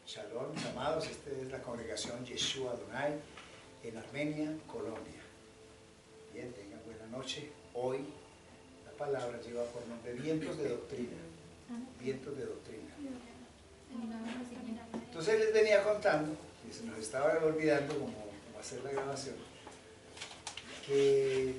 Shalom, mis amados, esta es la congregación Yeshua Adonai en Armenia, Colombia. Bien, tengan buena noche. Hoy la palabra lleva por nombre vientos de doctrina. Vientos de doctrina. Entonces les venía contando, y se nos estaba olvidando como hacer la grabación, que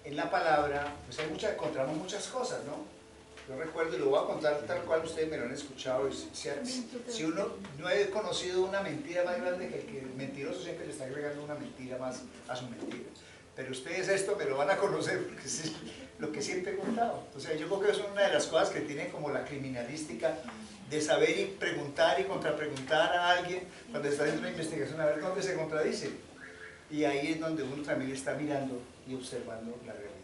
en la palabra pues encontramos muchas cosas, ¿no? Yo recuerdo, y lo voy a contar tal cual ustedes me lo han escuchado, si uno no he conocido una mentira más grande que el mentiroso siempre le está agregando una mentira más a su mentira. Pero ustedes esto me lo van a conocer porque es lo que siempre he contado. O sea, yo creo que es una de las cosas que tiene como la criminalística de saber y preguntar y contrapreguntar a alguien cuando está haciendo una investigación, a ver dónde se contradice. Y ahí es donde uno también está mirando y observando la realidad.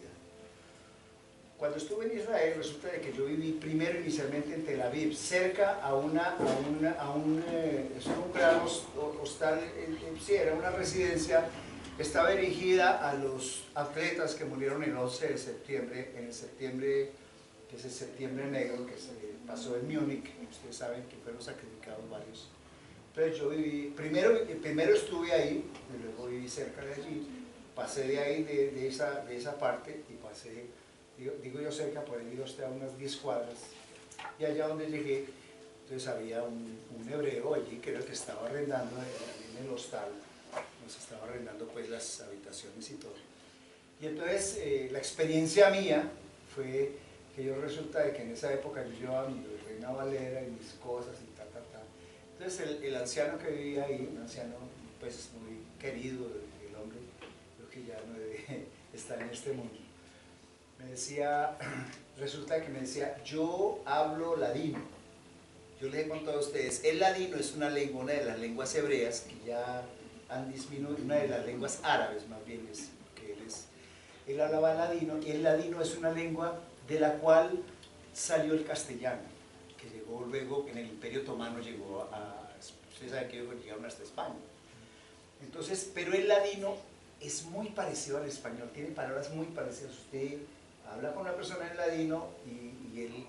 Cuando estuve en Israel, resulta de que yo viví primero inicialmente en Tel Aviv, cerca a un gran hostal, sí, era una residencia que estaba dirigida a los atletas que murieron el 11 de septiembre, en el septiembre, que es el septiembre negro, que se pasó en Múnich, ustedes saben que fueron sacrificados varios. Entonces yo viví, primero estuve ahí, y luego viví cerca de allí, pasé de ahí, de esa parte, y pasé, digo yo cerca, por ahí hasta unas 10 cuadras, y allá donde llegué, entonces había un hebreo allí que era el que estaba arrendando en el hostal, nos estaba arrendando pues las habitaciones y todo. Y entonces la experiencia mía fue que yo resulta de que en esa época yo llevaba mi Reina Valera y mis cosas y tal. Entonces el anciano que vivía ahí, un anciano pues muy querido, el hombre, creo que ya no debe estar en este mundo, me decía, resulta que me decía, yo hablo ladino. Yo les he contado a ustedes, el ladino es una lengua, una de las lenguas hebreas que ya han disminuido, una de las lenguas árabes más bien, es que él hablaba ladino, y el ladino es una lengua de la cual salió el castellano, que llegó luego, en el Imperio Otomano llegó ustedes saben que llegaron hasta España. Entonces, pero el ladino es muy parecido al español, tiene palabras muy parecidas. Usted habla con una persona en ladino y él,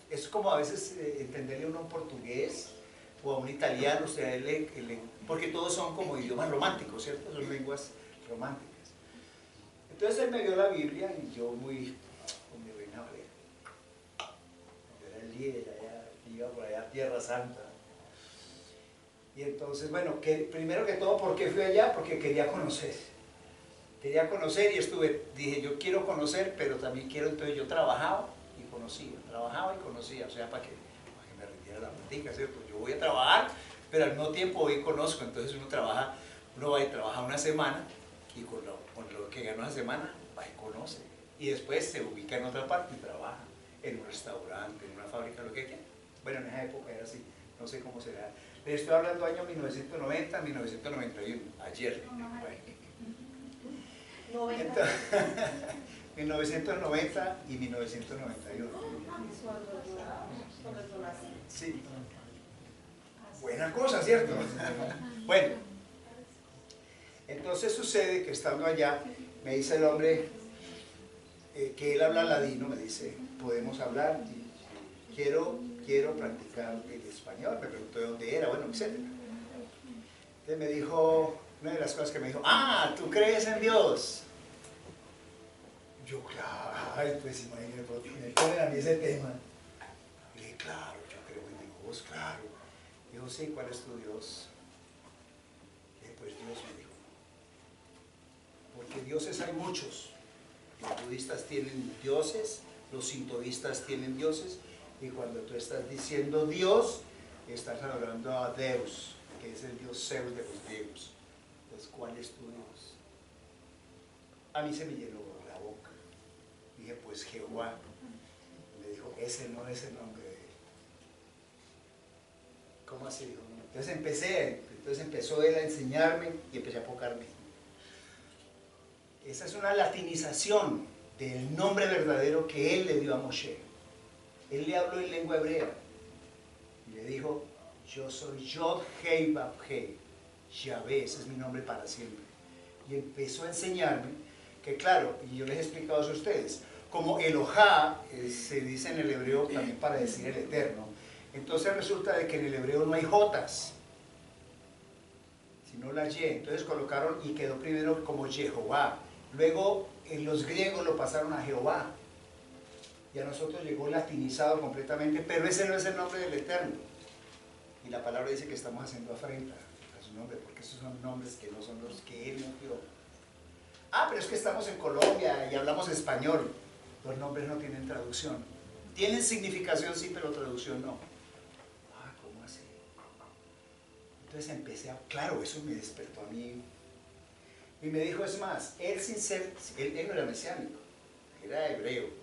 es como a veces entenderle a uno un portugués o a un italiano, o sea, porque todos son como idiomas románticos, ¿cierto? Son lenguas románticas. Entonces él me dio la Biblia y yo con mi Reina Valera. Yo era el líder, iba por allá a Tierra Santa. Y entonces, bueno, primero que todo, ¿por qué fui allá? Porque quería conocer. Quería conocer y dije, yo quiero conocer, pero también quiero, entonces yo trabajaba y conocía, o sea, para que me rindiera la platica, ¿cierto? Yo voy a trabajar, pero al mismo tiempo hoy conozco, entonces uno va y trabaja una semana y con lo que gana una semana, va y conoce. Y después se ubica en otra parte y trabaja en un restaurante, en una fábrica, lo que quiera. Bueno, en esa época era así, no sé cómo será. Les estoy hablando año 1990, 1991, ayer. Entonces, 1990 y 1991. Sí. Buena cosa, ¿cierto? Bueno, entonces sucede que estando allá, me dice el hombre que él habla ladino, me dice, podemos hablar, y quiero practicar el español, me preguntó de dónde era, bueno, etc. Entonces me dijo, una de las cosas que me dijo, ¿tú crees en Dios? Yo, claro, pues imagínate, me ponen a mí ese tema. Y dije, claro, yo creo en Dios, claro. Dijo, sí, ¿cuál es tu Dios? Y dije, pues Dios, me dijo. Porque dioses hay muchos. Los budistas tienen dioses, los sintoístas tienen dioses, y cuando tú estás diciendo Dios, estás hablando a Deus, que es el dios Zeus de los griegos. Entonces, ¿cuál es tu Dios? A mí se me llenó la boca. Dije, pues Jehová. Me dijo, ese no es el nombre de él. ¿Cómo así? Dijo, no. Entonces empezó él a enseñarme y empecé a pocarme. Esa es una latinización del nombre verdadero que él le dio a Moshe. Él le habló en lengua hebrea y le dijo, yo soy Yod Hei Vav Hei, Yahvé, ese es mi nombre para siempre. Y empezó a enseñarme que, claro, y yo les he explicado eso a ustedes, como Elohá se dice en el hebreo también para decir el eterno, entonces resulta de que en el hebreo no hay jotas, no la Y. Entonces colocaron y quedó primero como Jehová. Luego los griegos lo pasaron a Jehová. Y a nosotros llegó latinizado completamente, pero ese no es el nombre del Eterno. Y la palabra dice que estamos haciendo afrenta a su nombre, porque esos son nombres que no son los que Él nos dio. Ah, pero es que estamos en Colombia y hablamos español. Los nombres no tienen traducción. Tienen significación, sí, pero traducción no. Ah, ¿cómo así? Entonces empecé a... Claro, eso me despertó a mí. Y me dijo, es más, él sin ser... Él no era mesiánico, era hebreo.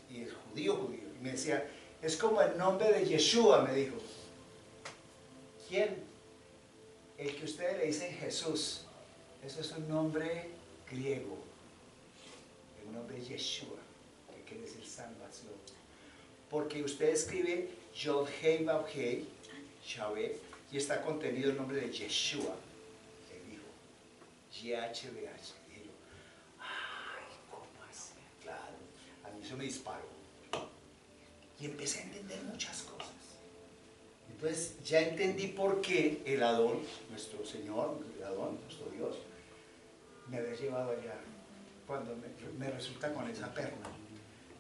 Y es judío. Y me decía, es como el nombre de Yeshua, me dijo. ¿Quién? El que ustedes le dicen Jesús. Eso es un nombre griego. El nombre es Yeshua, que quiere decir salvación. Porque usted escribe Yod Hei Vav Hei, Yahweh, y está contenido el nombre de Yeshua, el Hijo. YHWH. Y yo, ay, ¿cómo así? Claro, a mí eso me disparó. Y empecé a entender muchas cosas. Entonces ya entendí por qué el Adón, nuestro Señor, el Adón, nuestro Dios, me había llevado allá cuando me resulta con esa perna.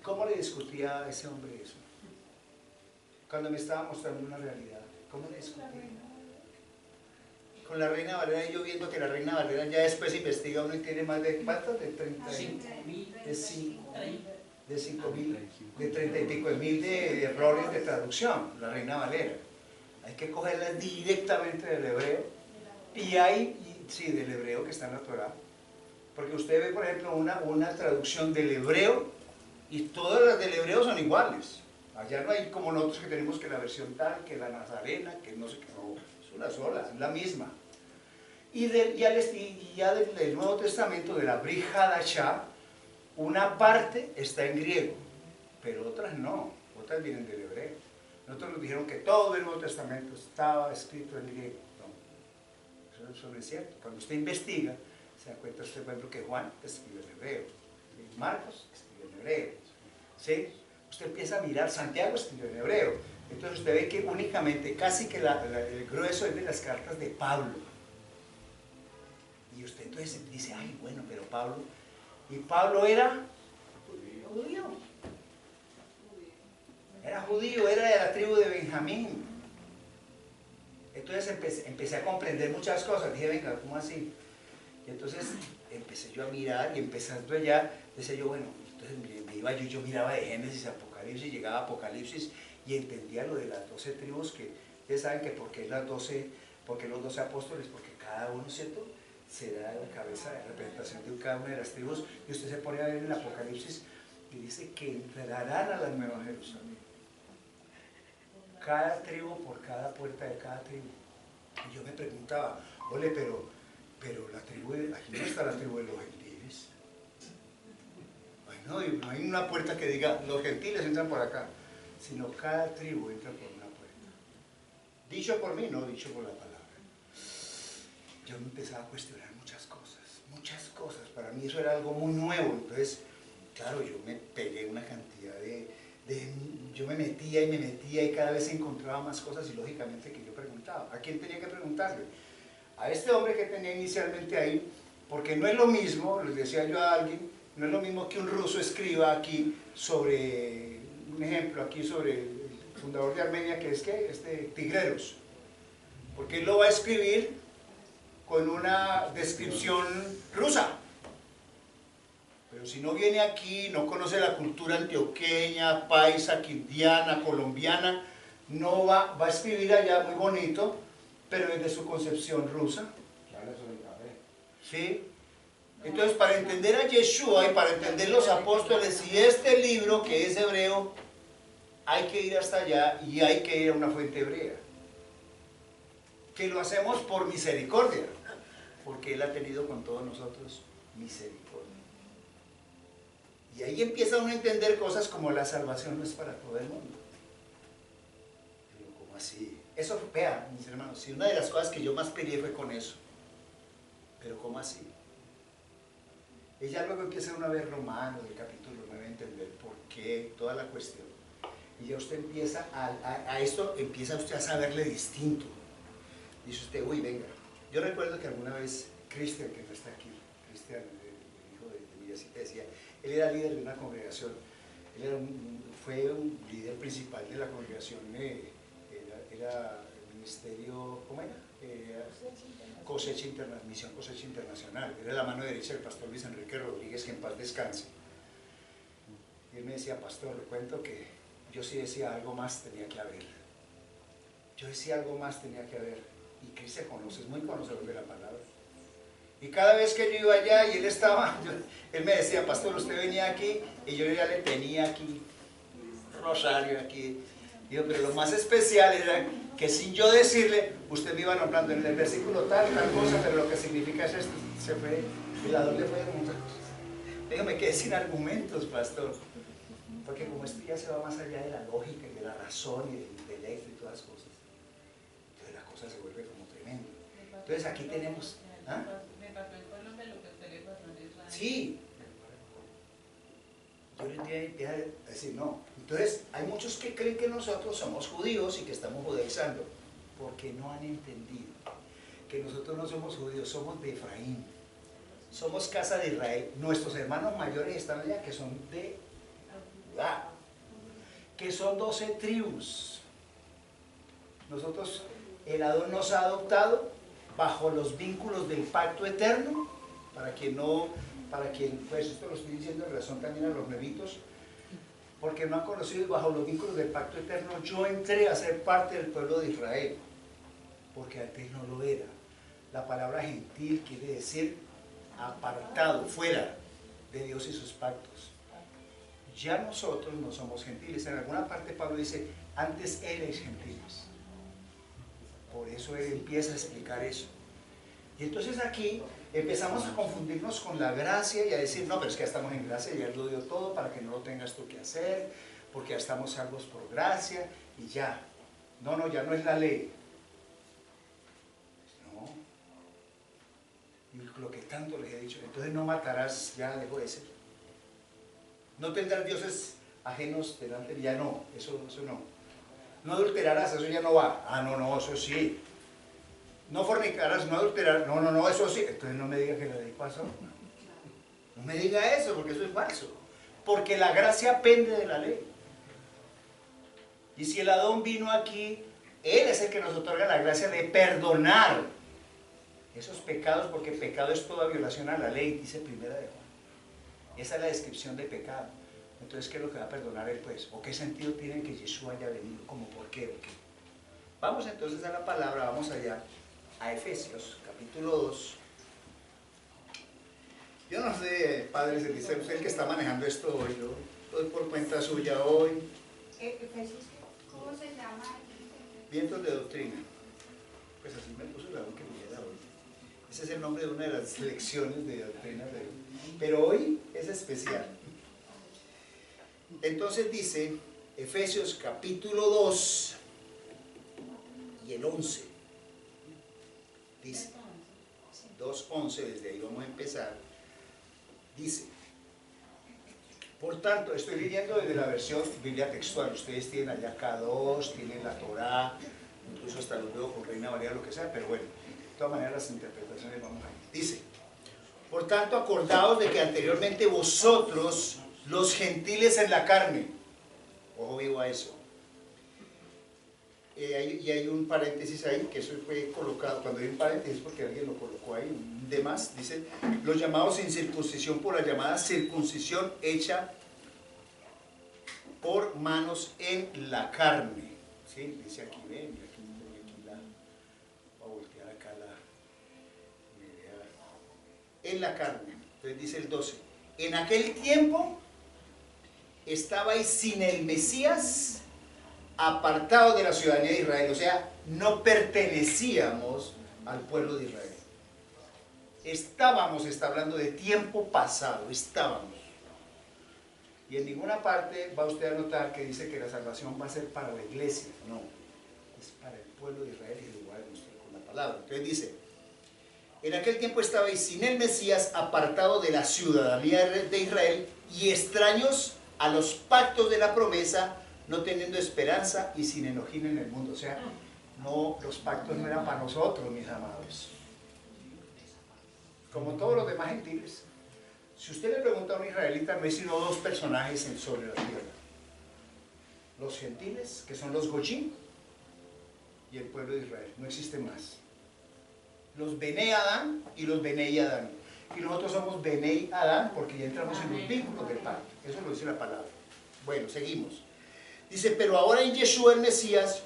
¿Cómo le discutía a ese hombre eso? Cuando me estaba mostrando una realidad, ¿cómo le discutía? Con la Reina Valera, y yo viendo que la Reina Valera ya después investiga uno y tiene más de ¿cuántos? De 30 y pico de mil de errores de traducción, la Reina Valera. Hay que cogerla directamente del hebreo, y hay, sí, del hebreo que está en la Torá, porque usted ve, por ejemplo, una traducción del hebreo, y todas las del hebreo son iguales. Allá no hay como nosotros que tenemos que la versión tal, que la nazarena, que no sé qué, no, es una sola, es la misma. Y ya del Nuevo Testamento, de la Brit Hadashah, una parte está en griego, pero otras no, otras vienen del hebreo. Nosotros nos dijeron que todo el Nuevo Testamento estaba escrito en griego. No, eso no es cierto. Cuando usted investiga, se da cuenta usted, por ejemplo, que Juan escribió en hebreo, y Marcos escribió en hebreo, ¿sí? Usted empieza a mirar, Santiago escribió en hebreo. Entonces usted ve que únicamente, casi que el grueso es de las cartas de Pablo. Y usted entonces dice, ay, bueno, pero Pablo... Y Pablo era judío. Era judío, era de la tribu de Benjamín. Entonces empecé a comprender muchas cosas. Dije, venga, ¿cómo así? Y entonces empecé yo a mirar y empezando ya, decía yo, bueno, entonces me iba yo miraba de Génesis a Apocalipsis, llegaba a Apocalipsis y entendía lo de las 12 tribus, que ustedes saben que por qué los 12 apóstoles, porque cada uno, ¿cierto?, será la cabeza de representación de cada una de las tribus, y usted se pone a ver en el Apocalipsis y dice que entrarán a la Nueva Jerusalén. Cada tribu por cada puerta de cada tribu. Y yo me preguntaba, ole, pero la tribu aquí no está la tribu de los gentiles. Bueno, no hay una puerta que diga, los gentiles entran por acá, sino cada tribu entra por una puerta. Dicho por mí, no dicho por la palabra. Yo me empezaba a cuestionar muchas cosas. Para mí eso era algo muy nuevo. Entonces, claro, yo me pegué una cantidad yo me metía y cada vez encontraba más cosas, y lógicamente que yo preguntaba. ¿A quién tenía que preguntarle? A este hombre que tenía inicialmente ahí, porque no es lo mismo, les decía yo a alguien, no es lo mismo que un ruso escriba aquí sobre, un ejemplo aquí sobre el fundador de Armenia, que es que Tigreros, porque él lo va a escribir con una descripción rusa. Pero si no viene aquí, no conoce la cultura antioqueña, paisa, quindiana, colombiana, no va a escribir allá muy bonito, pero desde su concepción rusa. ¿Sí? Entonces, para entender a Yeshua y para entender los apóstoles y este libro que es hebreo, hay que ir hasta allá y hay que ir a una fuente hebrea. Que lo hacemos por misericordia, porque Él ha tenido con todos nosotros misericordia. Y ahí empieza uno a entender cosas como la salvación no es para todo el mundo. Digo, ¿cómo así? Eso, vean, mis hermanos, si una de las cosas que yo más peleé fue con eso. Pero ¿cómo así? Y ya luego empieza uno a ver Romanos, el capítulo 9, a entender por qué, toda la cuestión. Y ya usted empieza a esto, empieza usted a saberle distinto. Dice usted, uy, venga, Yo recuerdo que alguna vez Cristian, que no está aquí, Cristian, el hijo de Villasita, decía, él era líder de una congregación, fue un líder principal de la congregación, era el ministerio, ¿cómo era? Misión Cosecha Internacional, era la mano derecha del pastor Luis Enrique Rodríguez, que en paz descanse. Y él me decía, pastor, le cuento que yo sí decía algo más tenía que haber. Yo decía algo más tenía que haber. Y Cristian conoce, es muy conocedor de la palabra. Y cada vez que yo iba allá y él estaba, él me decía, pastor, usted venía aquí, y yo ya le tenía aquí, rosario aquí. Digo, pero lo más especial era que sin yo decirle, usted me iba nombrando en el versículo tal cosa, pero lo que significa es esto. Se fue, y la doble fue como otra cosa. Digo, me quedé sin argumentos, pastor. Porque como esto ya se va más allá de la lógica y de la razón y del intelecto y todas las cosas, entonces la cosa se vuelve como tremenda. Entonces aquí tenemos... ¿ah? Me pasó el pueblo de lo que usted le pasó en Israel. Sí. Yo le empiezo a decir, no. Entonces hay muchos que creen que nosotros somos judíos y que estamos judaizando, porque no han entendido que nosotros no somos judíos, somos de Efraín. Somos casa de Israel. Nuestros hermanos mayores están allá, que son de Judá, que son 12 tribus. Nosotros, el Adón nos ha adoptado bajo los vínculos del pacto eterno, para quien, pues esto lo estoy diciendo en razón también a los nuevitos, porque no han conocido, y bajo los vínculos del pacto eterno yo entré a ser parte del pueblo de Israel, porque antes no lo era. La palabra gentil quiere decir apartado, fuera de Dios y sus pactos. Ya nosotros no somos gentiles. En alguna parte Pablo dice, antes eres gentiles. Por eso él empieza a explicar eso. Y entonces aquí empezamos a confundirnos con la gracia y a decir, no, pero es que ya estamos en gracia, ya Él lo dio todo para que no lo tengas tú que hacer, porque ya estamos salvos por gracia y ya. No, ya no es la ley. No. Y lo que tanto les he dicho, entonces no matarás, ya dejó de ser. No tendrás dioses ajenos delante, ya no, eso no. No adulterarás, eso ya no va. Ah, no, eso sí. No fornicarás, no adulterarás, no, eso sí. Entonces no me diga que la ley pasó. No me diga eso, porque eso es falso. Porque la gracia pende de la ley. Y si el Adón vino aquí, Él es el que nos otorga la gracia de perdonar esos pecados, porque pecado es toda violación a la ley, dice Primera de Juan. Esa es la descripción de pecado. Entonces, ¿qué es lo que va a perdonar Él, pues? ¿O qué sentido tiene que Jesús haya venido? ¿Cómo por qué? ¿O qué? Vamos entonces a la palabra, vamos allá, a Efesios, capítulo 2. Yo no sé, Padre Celestial, usted es el que está manejando esto hoy, yo estoy por cuenta suya hoy. Efesios, ¿cómo se llama? Vientos de doctrina. Pues así me puso la voz que me queda hoy. Ese es el nombre de una de las lecciones de doctrina, pero hoy es especial. Entonces dice, Efesios capítulo 2 y el 11. Dice, 2:11, desde ahí vamos a empezar. Dice, por tanto, estoy leyendo desde la versión Biblia textual. Ustedes tienen allá K2, tienen la Torá, incluso hasta los veo con Reina María, lo que sea, pero bueno, de todas maneras las interpretaciones vamos a ir. Dice, por tanto, acordaos de que anteriormente vosotros, los gentiles en la carne, ojo vivo a eso, y hay un paréntesis ahí, que eso fue colocado, cuando hay un paréntesis porque alguien lo colocó ahí, un demás, dice, los llamados sin circuncisión por la llamada circuncisión hecha por manos en la carne. ¿Sí? Dice aquí, ven, aquí la, voy a voltear acá en la carne. Entonces dice el 12, en aquel tiempo estabais sin el Mesías, apartados de la ciudadanía de Israel, o sea, no pertenecíamos al pueblo de Israel. Estábamos, está hablando de tiempo pasado, estábamos. Y en ninguna parte va usted a notar que dice que la salvación va a ser para la iglesia, no, es para el pueblo de Israel y lo voy a demostrar con la palabra. Entonces dice, en aquel tiempo estabais sin el Mesías, apartado de la ciudadanía de Israel y extraños a los pactos de la promesa, no teniendo esperanza y sin enojín en el mundo. O sea, no, los pactos no eran para nosotros, mis amados. como todos los demás gentiles. Si usted le pregunta a un israelita, no hay sino dos personajes sobre la tierra. Los gentiles, que son los Goyim, y el pueblo de Israel. No existe más. Los Benei Adán y los Benei Adán. Y nosotros somos Benei Adán porque ya entramos en los vínculos del pacto. Eso lo dice la palabra. Bueno, seguimos. Dice, pero ahora en Yeshua el Mesías,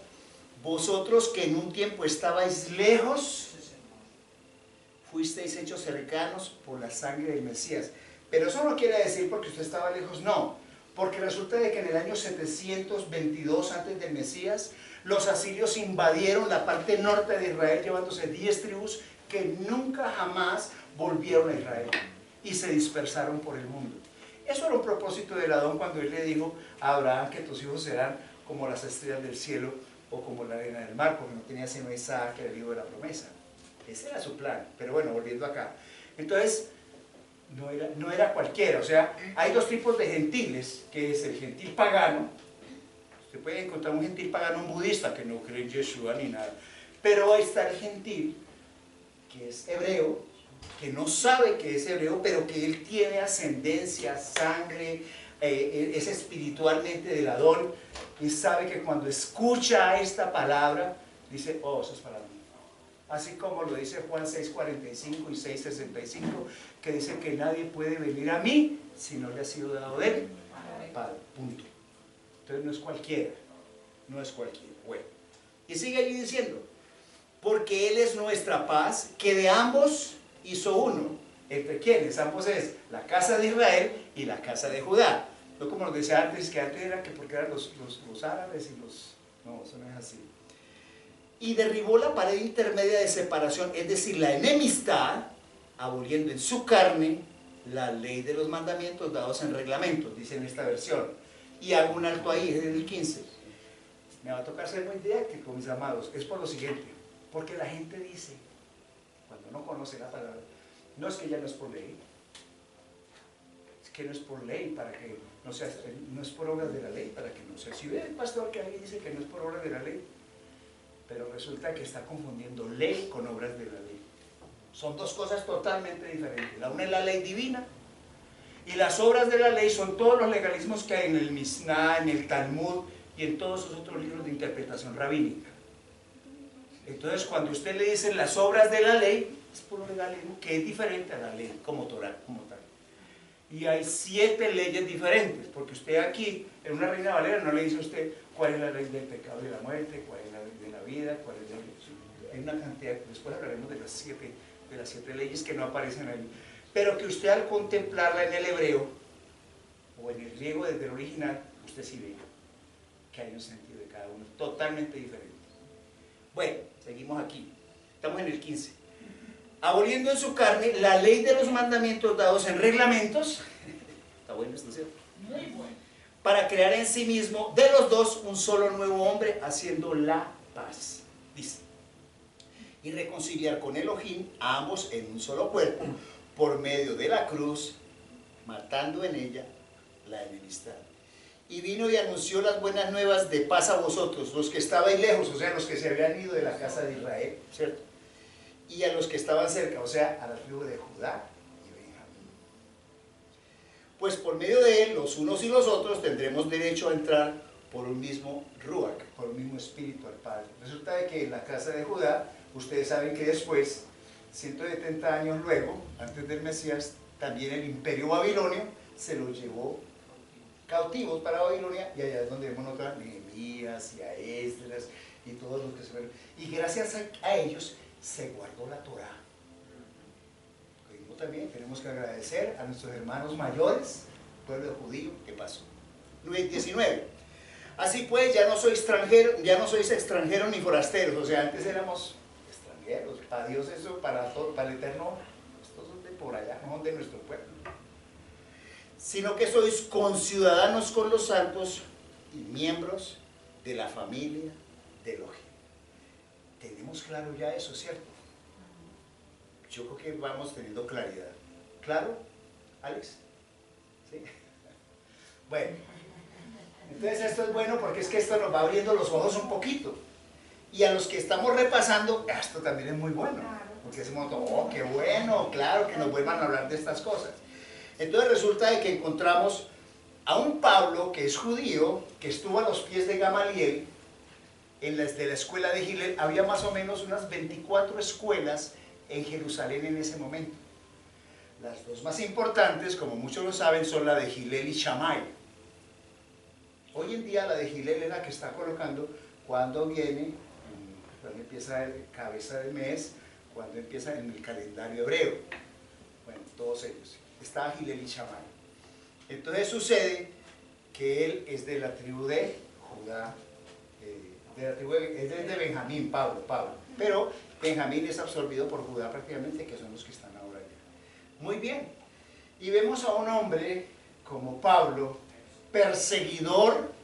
vosotros que en un tiempo estabais lejos, fuisteis hechos cercanos por la sangre del Mesías. Pero eso no quiere decir porque usted estaba lejos, no. Porque resulta de que en el año 722 antes del Mesías, los asirios invadieron la parte norte de Israel llevándose 10 tribus que nunca jamás volvieron a Israel y se dispersaron por el mundo. Eso era un propósito del Adón cuando él le dijo a Abraham que tus hijos serán como las estrellas del cielo o como la arena del mar, porque no tenía sino Isaac, que era el hijo de la promesa. Ese era su plan. Pero bueno, volviendo acá. Entonces, no era cualquiera. O sea, hay dos tipos de gentiles, que es el gentil pagano. Usted puede encontrar un gentil pagano, un budista, que no cree en Yeshua ni nada. Pero ahí está el gentil, que es hebreo, que no sabe que es hebreo, pero que él tiene ascendencia, sangre, es espiritualmente del Adón, y sabe que cuando escucha esta palabra, dice, oh, eso es para mí. Así como lo dice Juan 6:45 y 6:65, que dice que nadie puede venir a mí si no le ha sido dado de él. Padre, punto. Entonces no es cualquiera, no es cualquiera. Bueno, y sigue allí diciendo, porque Él es nuestra paz, que de ambos hizo uno. ¿Entre quiénes? Ambos es la casa de Israel y la casa de Judá. No como nos decía antes, que antes era que porque eran los árabes y los... No, eso no es así. Y derribó la pared intermedia de separación, es decir, la enemistad, aboliendo en su carne la ley de los mandamientos dados en reglamentos, dice en esta versión. Y hago un alto ahí, es el 15. Me va a tocar ser muy didáctico, mis amados. Es por lo siguiente, porque la gente dice, cuando no conoce la palabra, no es que ya no es por ley, es que no es por ley para que no sea, no es por obras de la ley para que no sea. Si ve el pastor que ahí dice que no es por obras de la ley, pero resulta que está confundiendo ley con obras de la ley. Son dos cosas totalmente diferentes. La una es la ley divina y las obras de la ley son todos los legalismos que hay en el Mishnah, en el Talmud y en todos esos otros libros de interpretación rabínica. Entonces, cuando usted le dice las obras de la ley, es puro legalismo que es diferente a la ley como Torah, como tal. Y hay 7 leyes diferentes, porque usted aquí, en una Reina Valera, no le dice a usted cuál es la ley del pecado y de la muerte, cuál es la ley de la vida, cuál es la ley... Hay una cantidad, después hablaremos de las 7 leyes que no aparecen ahí. Pero que usted al contemplarla en el hebreo, o en el griego desde el original, usted sí ve que hay un sentido de cada uno, totalmente diferente. Bueno, seguimos aquí. Estamos en el 15. Aboliendo en su carne la ley de los mandamientos dados en reglamentos. Está bueno esto, ¿cierto? Muy bueno. Para crear en sí mismo de los dos un solo nuevo hombre, haciendo la paz. Dice. Y reconciliar con Elohim a ambos en un solo cuerpo, por medio de la cruz, matando en ella la enemistad. Y vino y anunció las buenas nuevas de paz a vosotros, los que estabais lejos, o sea, los que se habían ido de la casa de Israel, ¿cierto? Y a los que estaban cerca, o sea, a la tribu de Judá y Benjamín. Pues por medio de él, los unos y los otros, tendremos derecho a entrar por un mismo Ruach, por un mismo espíritu al Padre. Resulta de que en la casa de Judá, ustedes saben que después, 170 años luego, antes del Mesías, también el imperio babilonio se lo llevó cautivos para Babilonia, y allá es donde vemos otra Nehemías y a Esdras y todos los que se fueron. Y gracias a ellos se guardó la Torá. También tenemos que agradecer a nuestros hermanos mayores, pueblo judío, ¿qué pasó? 19. Así pues, ya no sois extranjeros ni forasteros, o sea, antes éramos extranjeros, para Dios eso, para el Eterno, estos son de por allá, no son de nuestro pueblo, sino que sois conciudadanos con los santos y miembros de la familia de Elohim. Tenemos claro ya eso, ¿cierto? Yo creo que vamos teniendo claridad. ¿Claro, Alex? ¿Sí? Bueno, entonces esto es bueno porque es que esto nos va abriendo los ojos un poquito. Y a los que estamos repasando, esto también es muy bueno. Porque decimos, oh, qué bueno, claro, que nos vuelvan a hablar de estas cosas. Entonces resulta de que encontramos a un Pablo que es judío, que estuvo a los pies de Gamaliel, de la escuela de Hillel. Había más o menos unas 24 escuelas en Jerusalén en ese momento. Las dos más importantes, como muchos lo saben, son la de Hillel y Shammai. Hoy en día la de Hillel es la que está colocando cuando viene, cuando empieza el cabeza de mes, cuando empieza en el calendario hebreo. Bueno, todos ellos. Está Hillel y Shammai. Entonces sucede que él es de la tribu de Judá, es de Benjamín, Pablo. Pero Benjamín es absorbido por Judá prácticamente, que son los que están ahora allá. Muy bien. Y vemos a un hombre como Pablo, perseguidor,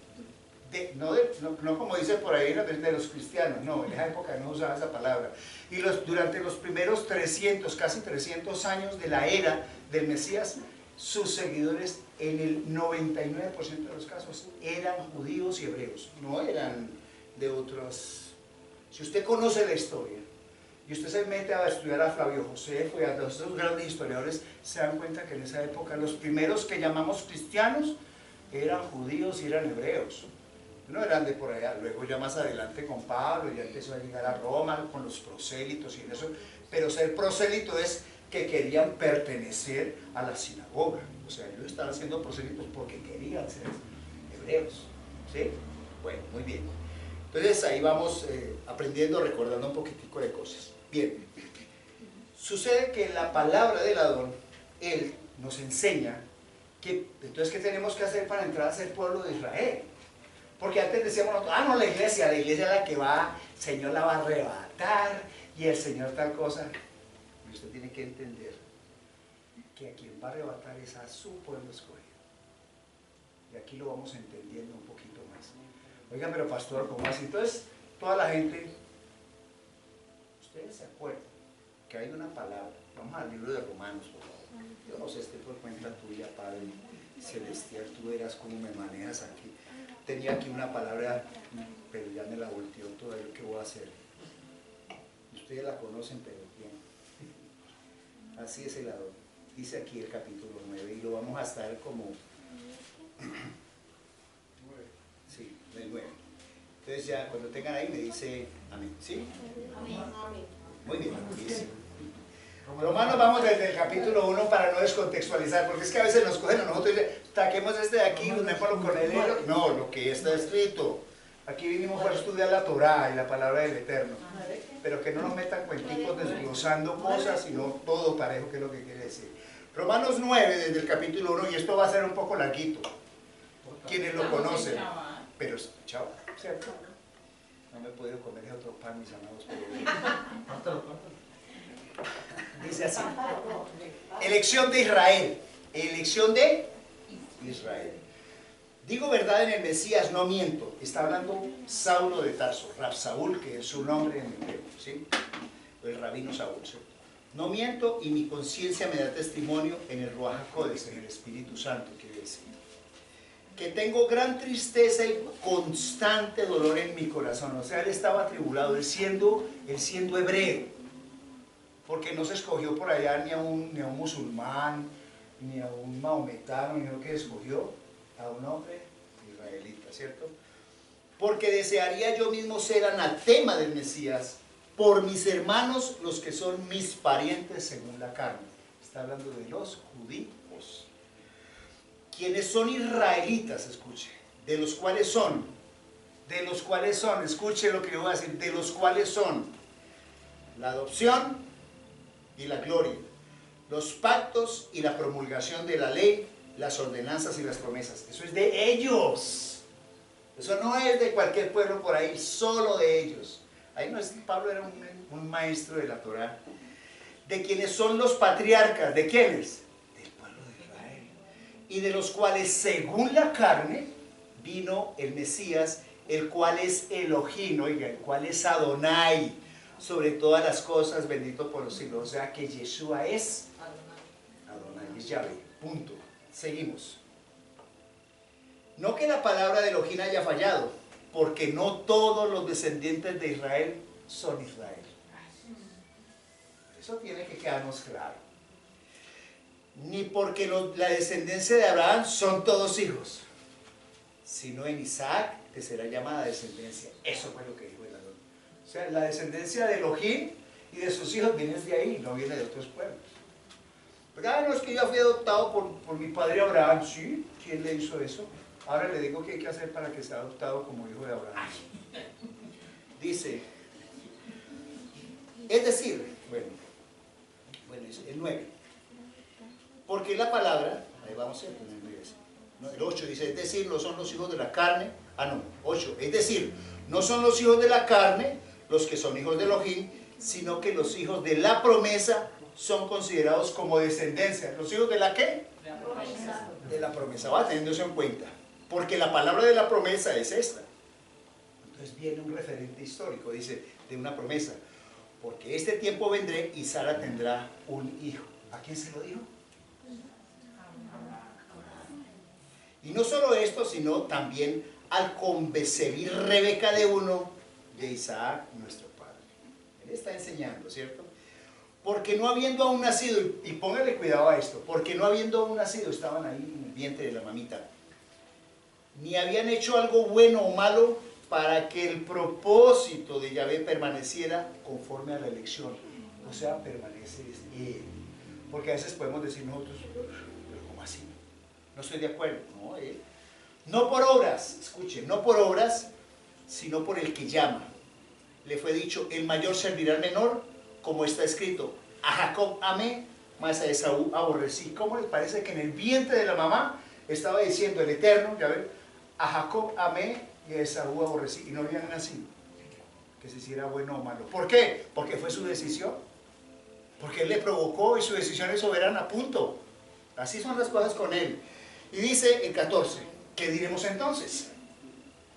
no como dice por ahí, de los cristianos, no, en esa época no usaba esa palabra. Y durante los primeros 300, casi 300 años de la era del Mesías, sus seguidores en el 99% de los casos eran judíos y hebreos, no eran de otros. Si usted conoce la historia y usted se mete a estudiar a Flavio Josefo y a todos esos grandes historiadores, se dan cuenta que en esa época los primeros que llamamos cristianos eran judíos y eran hebreos, no eran de por allá. Luego ya más adelante con Pablo ya empezó a llegar a Roma con los prosélitos y eso, pero ser prosélito es que querían pertenecer a la sinagoga, o sea, ellos estaban haciendo prosélitos porque querían ser hebreos, ¿sí? Bueno, muy bien. Entonces ahí vamos aprendiendo, recordando un poquitico de cosas. Bien, sucede que la palabra del Adón, él nos enseña que, entonces, ¿qué tenemos que hacer para entrar a ser pueblo de Israel? Porque antes decíamos, no, la iglesia es la que va, el Señor la va a arrebatar, y el Señor tal cosa. Y usted tiene que entender que a quien va a arrebatar es a su pueblo escogido. Y aquí lo vamos entendiendo un poquito más. Oiga, pero pastor, ¿cómo así? Entonces, toda la gente, ustedes se acuerdan que hay una palabra, vamos al libro de Romanos, por favor. Yo no sé, estoy por cuenta tuya, Padre Celestial, tú verás cómo me manejas aquí. Tenía aquí una palabra, pero ya me la volteó toda, ¿qué voy a hacer? Ustedes la conocen, pero bien. Así es el Adón. Dice aquí el capítulo 9, y lo vamos a estar como... Sí, del 9. Entonces ya cuando tengan ahí me dice amén. ¿Sí? Amén. Muy bien, dice. Romanos, vamos desde el capítulo 1 para no descontextualizar, porque es que a veces nos cogen a nosotros y dicen, taquemos este de aquí, unémoslo con el hilo. No, lo que está escrito. Aquí vinimos para estudiar la Torá y la palabra del Eterno. Pero que no nos metan cuenticos desglosando cosas, sino todo parejo, que es lo que quiere decir. Romanos 9, desde el capítulo 1, y esto va a ser un poco larguito. Quienes lo conocen. Pero, chao, ¿cierto? No me he podido comer ese otro pan, mis amados. Dice así: elección de Israel. Elección de Israel. Digo verdad en el Mesías, no miento. Está hablando Saulo de Tarso, Rab Saúl, que es su nombre en hebreo, ¿sí? El rabino Saúl, ¿sí? No miento, y mi conciencia me da testimonio en el Ruach HaKodesh, en el Espíritu Santo, quiere decir. Que tengo gran tristeza y constante dolor en mi corazón. O sea, él estaba atribulado, él siendo hebreo, porque no se escogió por allá ni a un musulmán, ni a un maometano, sino que escogió a un hombre israelita, ¿cierto? Porque desearía yo mismo ser anatema del Mesías por mis hermanos, los que son mis parientes según la carne. Está hablando de los judíos, quienes son israelitas, escuche, de los cuales son, escuche lo que yo voy a decir, de los cuales son la adopción y la gloria, los pactos y la promulgación de la ley, las ordenanzas y las promesas. Eso es de ellos. Eso no es de cualquier pueblo por ahí, solo de ellos. Ahí no es, Pablo era un maestro de la Torá. De quienes son los patriarcas, ¿de quiénes? Del pueblo de Israel. Y de los cuales, según la carne, vino el Mesías, el cual es Elohim, oiga, el cual es Adonai, sobre todas las cosas, bendito por los siglos. O sea que Yeshua es Adonai, es Yahvé, punto. Seguimos. No que la palabra de Elohim haya fallado, porque no todos los descendientes de Israel son Israel. Eso tiene que quedarnos claro. Ni porque la descendencia de Abraham son todos hijos, sino en Isaac te será llamada descendencia. Eso fue lo que dijo el Adón. O sea, la descendencia de Elohim y de sus hijos viene de ahí, no viene de otros pueblos. Pero, no es que yo fui adoptado por mi padre Abraham. Sí, ¿quién le hizo eso? Ahora le digo qué hay que hacer para que sea adoptado como hijo de Abraham. Dice, es decir, bueno, es el 9. Porque la palabra, ahí vamos a ver, ¿no? El 8 dice, es decir, no son los hijos de la carne, 8, es decir, no son los hijos de la carne los que son hijos de Elohim, sino que los hijos de la promesa son considerados como descendencia. ¿Los hijos de la qué? La promesa. De la promesa, va teniendo eso en cuenta, porque la palabra de la promesa es esta. Entonces viene un referente histórico, dice, de una promesa, porque este tiempo vendré y Sara tendrá un hijo. ¿A quién se lo dijo? Y no solo esto, sino también al concebir Rebeca de uno de Isaac, nuestro padre. Él está enseñando, ¿cierto? Porque no habiendo aún nacido, y póngale cuidado a esto, porque no habiendo aún nacido, estaban ahí en el vientre de la mamita, ni habían hecho algo bueno o malo para que el propósito de Yahvé permaneciera conforme a la elección. O sea, permanece Él. Porque a veces podemos decir nosotros, pero ¿cómo así? No estoy de acuerdo. No, Él. No por obras, escuchen, no por obras, sino por el que llama. Le fue dicho, el mayor servirá al menor, como está escrito, a Jacob amé, mas a Esaú aborrecí. ¿Cómo les parece que en el vientre de la mamá estaba diciendo el Eterno, ya ven, a Jacob amé y a Esaú aborrecí, y no habían nacido? Que se hiciera bueno o malo. ¿Por qué? Porque fue su decisión. Porque Él le provocó y su decisión es soberana, punto. Así son las cosas con Él. Y dice el 14, ¿qué diremos entonces?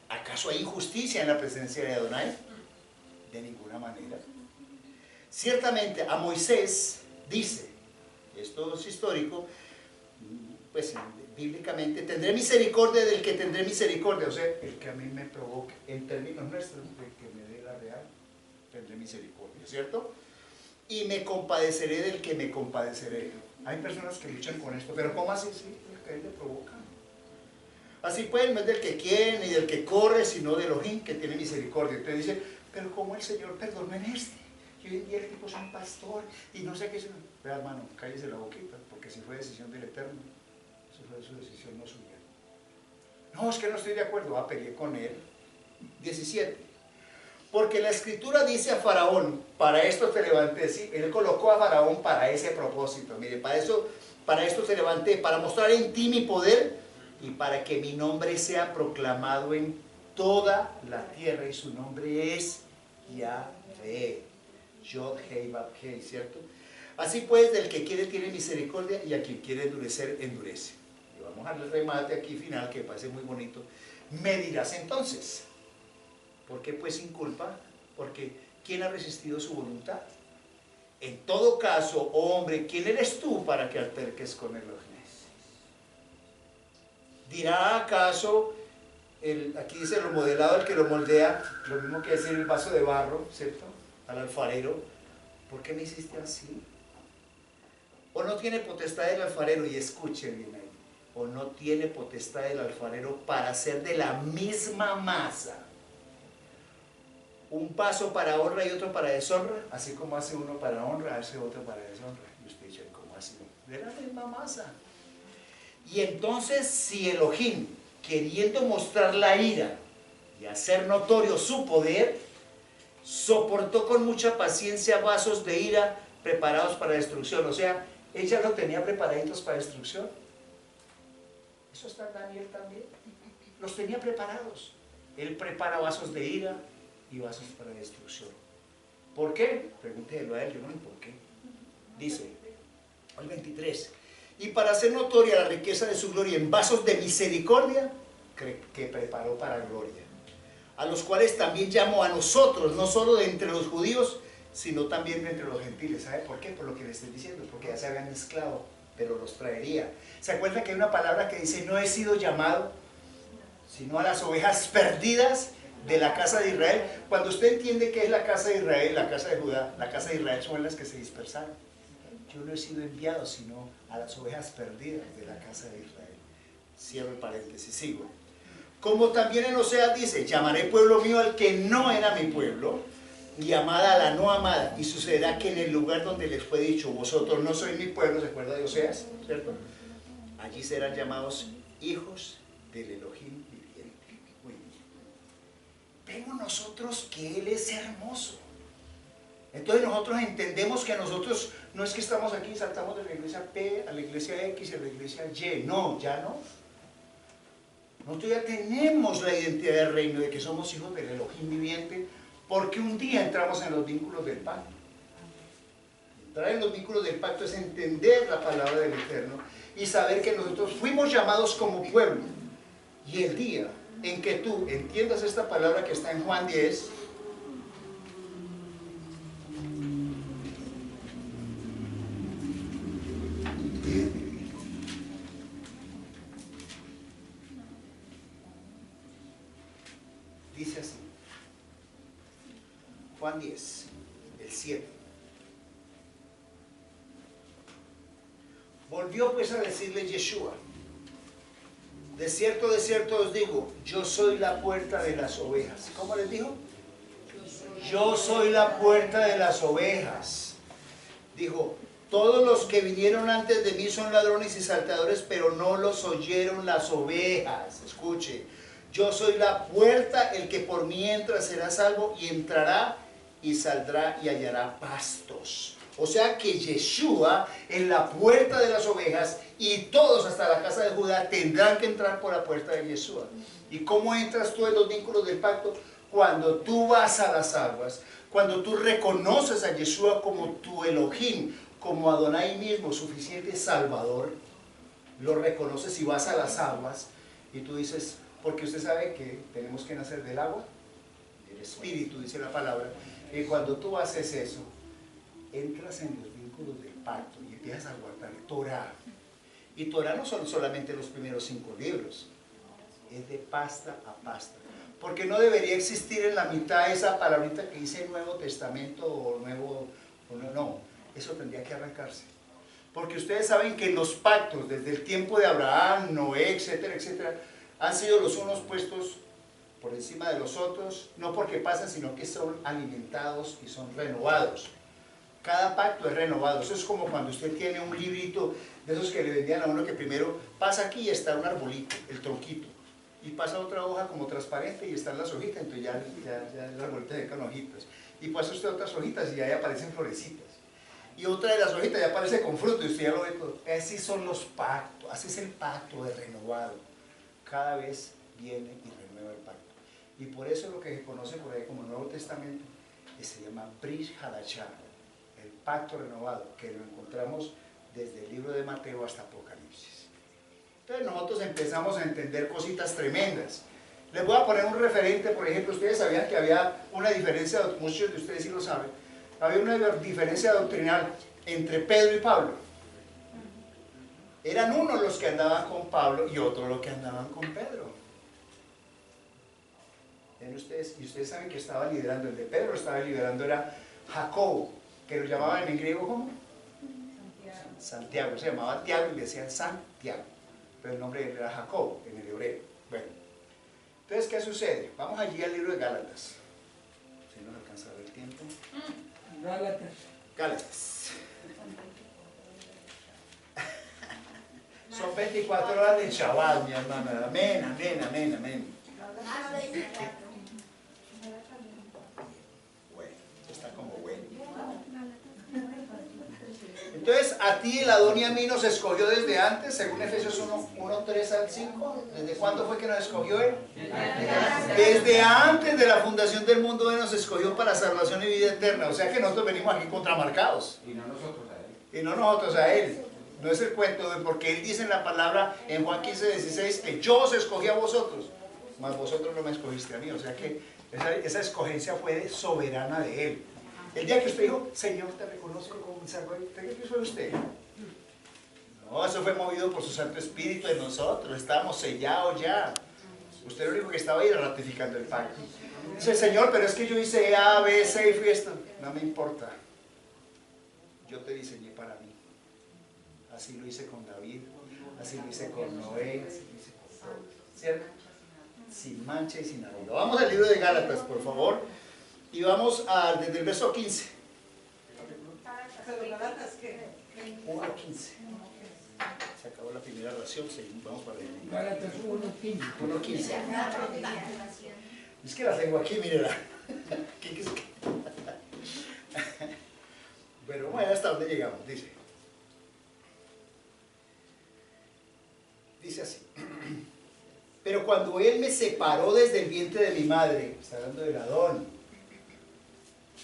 ¿Acaso hay injusticia en la presencia de Adonai? De ninguna manera. Ciertamente a Moisés dice, esto es histórico, pues bíblicamente, tendré misericordia del que tendré misericordia, o sea, el que a mí me provoque, en términos nuestros, el que me dé la real, tendré misericordia, ¿cierto? Y me compadeceré del que me compadeceré. Hay personas que luchan con esto, pero ¿cómo así? Sí, el que a él le provoca. Así pues, no es del que quiere ni del que corre, sino de Elohim que tiene misericordia. Entonces dice, pero ¿cómo el Señor perdonó en este? Y hoy en día el tipo es un pastor y no sé qué es. Vea, hermano, cállese la boquita, porque si fue decisión del Eterno, eso fue su decisión, no suya. No, es que no estoy de acuerdo, a pelear con él. 17. Porque la Escritura dice a Faraón, para esto te levanté, ¿sí? Él colocó a Faraón para ese propósito. Mire, para esto te levanté, para mostrar en ti mi poder y para que mi nombre sea proclamado en toda la tierra. Y su nombre es Yahvé. Yod Hei Bab Hei, ¿cierto? Así pues, del que quiere tiene misericordia y a quien quiere endurecer, endurece. Y vamos al remate aquí final, que me parece muy bonito. Me dirás entonces, ¿por qué pues sin culpa? Porque ¿quién ha resistido su voluntad? En todo caso, oh hombre, ¿quién eres tú para que alterques con los necios? ¿Dirá acaso, aquí dice lo modelado, el que lo moldea, lo mismo que decir el vaso de barro, ¿cierto? Al alfarero, ¿por qué me hiciste así? O no tiene potestad el alfarero, y escuchen bien ahí, o no tiene potestad el alfarero para hacer de la misma masa un paso para honra y otro para deshonra, así como hace uno para honra, hace otro para deshonra. Y usted dice, ¿cómo así? De la misma masa. Y entonces, si Elohim, queriendo mostrar la ira y hacer notorio su poder, soportó con mucha paciencia vasos de ira preparados para destrucción, o sea, ella lo tenía preparaditos para destrucción. Eso está en Daniel también. Los tenía preparados. Él prepara vasos de ira y vasos para destrucción. ¿Por qué? Pregúntelo a él, yo no sé por qué. Dice, el 23, y para hacer notoria la riqueza de su gloria en vasos de misericordia que preparó para gloria, a los cuales también llamó a nosotros, no solo de entre los judíos, sino también de entre los gentiles. ¿Sabe por qué? Por lo que le estoy diciendo, porque ya se habían mezclado, pero los traería. ¿Se acuerda que hay una palabra que dice, no he sido llamado, sino a las ovejas perdidas de la casa de Israel. Cuando usted entiende qué es la casa de Israel, la casa de Judá, la casa de Israel son las que se dispersaron. Yo no he sido enviado sino a las ovejas perdidas de la casa de Israel. Cierro el paréntesis, sigo. Como también en Oseas dice, llamaré pueblo mío al que no era mi pueblo, y amada a la no amada. Y sucederá que en el lugar donde les fue dicho, vosotros no sois mi pueblo, ¿se acuerda de Oseas? ¿Cierto? Allí serán llamados hijos del Elohim viviente. Muy bien. Vemos nosotros que Él es hermoso. Entonces nosotros entendemos que nosotros no es que estamos aquí y saltamos de la iglesia P a la iglesia X y a la iglesia Y. No, ya no. Nosotros ya tenemos la identidad del reino, de que somos hijos del Elohim viviente, porque un día entramos en los vínculos del pacto. Entrar en los vínculos del pacto es entender la palabra del Eterno y saber que nosotros fuimos llamados como pueblo. Y el día en que tú entiendas esta palabra que está en Juan 10, dice así, Juan 10, el 7. Volvió pues a decirle Yeshua, de cierto os digo, yo soy la puerta de las ovejas. ¿Cómo les dijo? Yo soy la puerta de las ovejas. Dijo, todos los que vinieron antes de mí son ladrones y salteadores, pero no los oyeron las ovejas. Escuche, yo soy la puerta, el que por mí entra será salvo, y entrará y saldrá y hallará pastos. O sea que Yeshua es la puerta de las ovejas, y todos hasta la casa de Judá tendrán que entrar por la puerta de Yeshua. ¿Y cómo entras tú en los vínculos del pacto? Cuando tú vas a las aguas, cuando tú reconoces a Yeshua como tu Elohim, como Adonai mismo, suficiente Salvador, lo reconoces y vas a las aguas y tú dices, porque usted sabe que tenemos que nacer del agua, del Espíritu, dice la palabra, y cuando tú haces eso, entras en los vínculos del pacto y empiezas a guardar Torah. Y Torah no son solamente los primeros 5 libros, es de pasta a pasta. Porque no debería existir en la mitad esa palabrita que dice Nuevo Testamento o Nuevo... No, eso tendría que arrancarse. Porque ustedes saben que los pactos, desde el tiempo de Abraham, Noé, etcétera, etcétera, han sido los unos puestos por encima de los otros, no porque pasan, sino que son alimentados y son renovados. Cada pacto es renovado. Eso es como cuando usted tiene un librito de esos que le vendían a uno, que primero pasa aquí y está un arbolito, el tronquito, y pasa otra hoja como transparente y están las hojitas, entonces ya el arbolito se con hojitas, y pasa usted otras hojitas y ahí aparecen florecitas, y otra de las hojitas ya aparece con fruto y usted ya lo ve todo. Así son los pactos, así es el pacto de renovado. Cada vez viene y renueva el pacto. Y por eso lo que se conoce por ahí como Nuevo Testamento se llama Brit Hadashah, el pacto renovado, que lo encontramos desde el libro de Mateo hasta Apocalipsis. Entonces nosotros empezamos a entender cositas tremendas. Les voy a poner un referente. Por ejemplo, ustedes sabían que había una diferencia, muchos de ustedes sí lo saben, había una diferencia doctrinal entre Pedro y Pablo. Eran unos los que andaban con Pablo y otros los que andaban con Pedro. Y ustedes saben que estaba liderando, el de Pedro estaba liderando era Jacobo, que lo llamaban en griego ¿cómo? Santiago. Se llamaba Tiago y le decían Santiago, pero el nombre de él era Jacobo en el hebreo. Bueno, entonces ¿qué sucede? Vamos allí al libro de Gálatas. Si no alcanza a ver el tiempo. Gálatas. Son 24 horas de Shabbat, mi hermana. Amén, amén, amén, amén. Bueno, está como bueno. Entonces, a ti el Adón y a mí nos escogió desde antes, según Efesios 1, 3 al 5. ¿Desde cuándo fue que nos escogió Él? Desde antes de la fundación del mundo Él nos escogió para salvación y vida eterna. O sea que nosotros venimos aquí contramarcados. Y no nosotros a Él. Y no nosotros a Él. No es el cuento de porque Él dice en la palabra en Juan 15, 16 que yo os escogí a vosotros, mas vosotros no me escogiste a mí. O sea que esa escogencia fue soberana de Él. El día que usted dijo, Señor, te reconozco como mi Salvador, ¿qué fue usted? No, eso fue movido por su Santo Espíritu en nosotros, estamos sellados ya. Usted lo único que estaba ahí era ratificando el pacto. Dice el Señor, pero es que yo hice A, B, C y fui esto. No me importa. Yo te diseñé para mí. Así lo hice con David, así lo hice con Noé, así lo hice con todos. ¿Cierto? Sin mancha y sin arruga. Vamos al libro de Gálatas, por favor. Y vamos desde el verso 15. Pero Gálatas, ¿qué? 1 a 15. Se acabó la primera oración, seguimos, vamos para el Gálatas 1:15. 1 a 15. Es que la tengo aquí, mírala. Bueno, vamos a ver hasta dónde llegamos, dice. Dice así. Pero cuando Él me separó desde el vientre de mi madre, está hablando del Adón,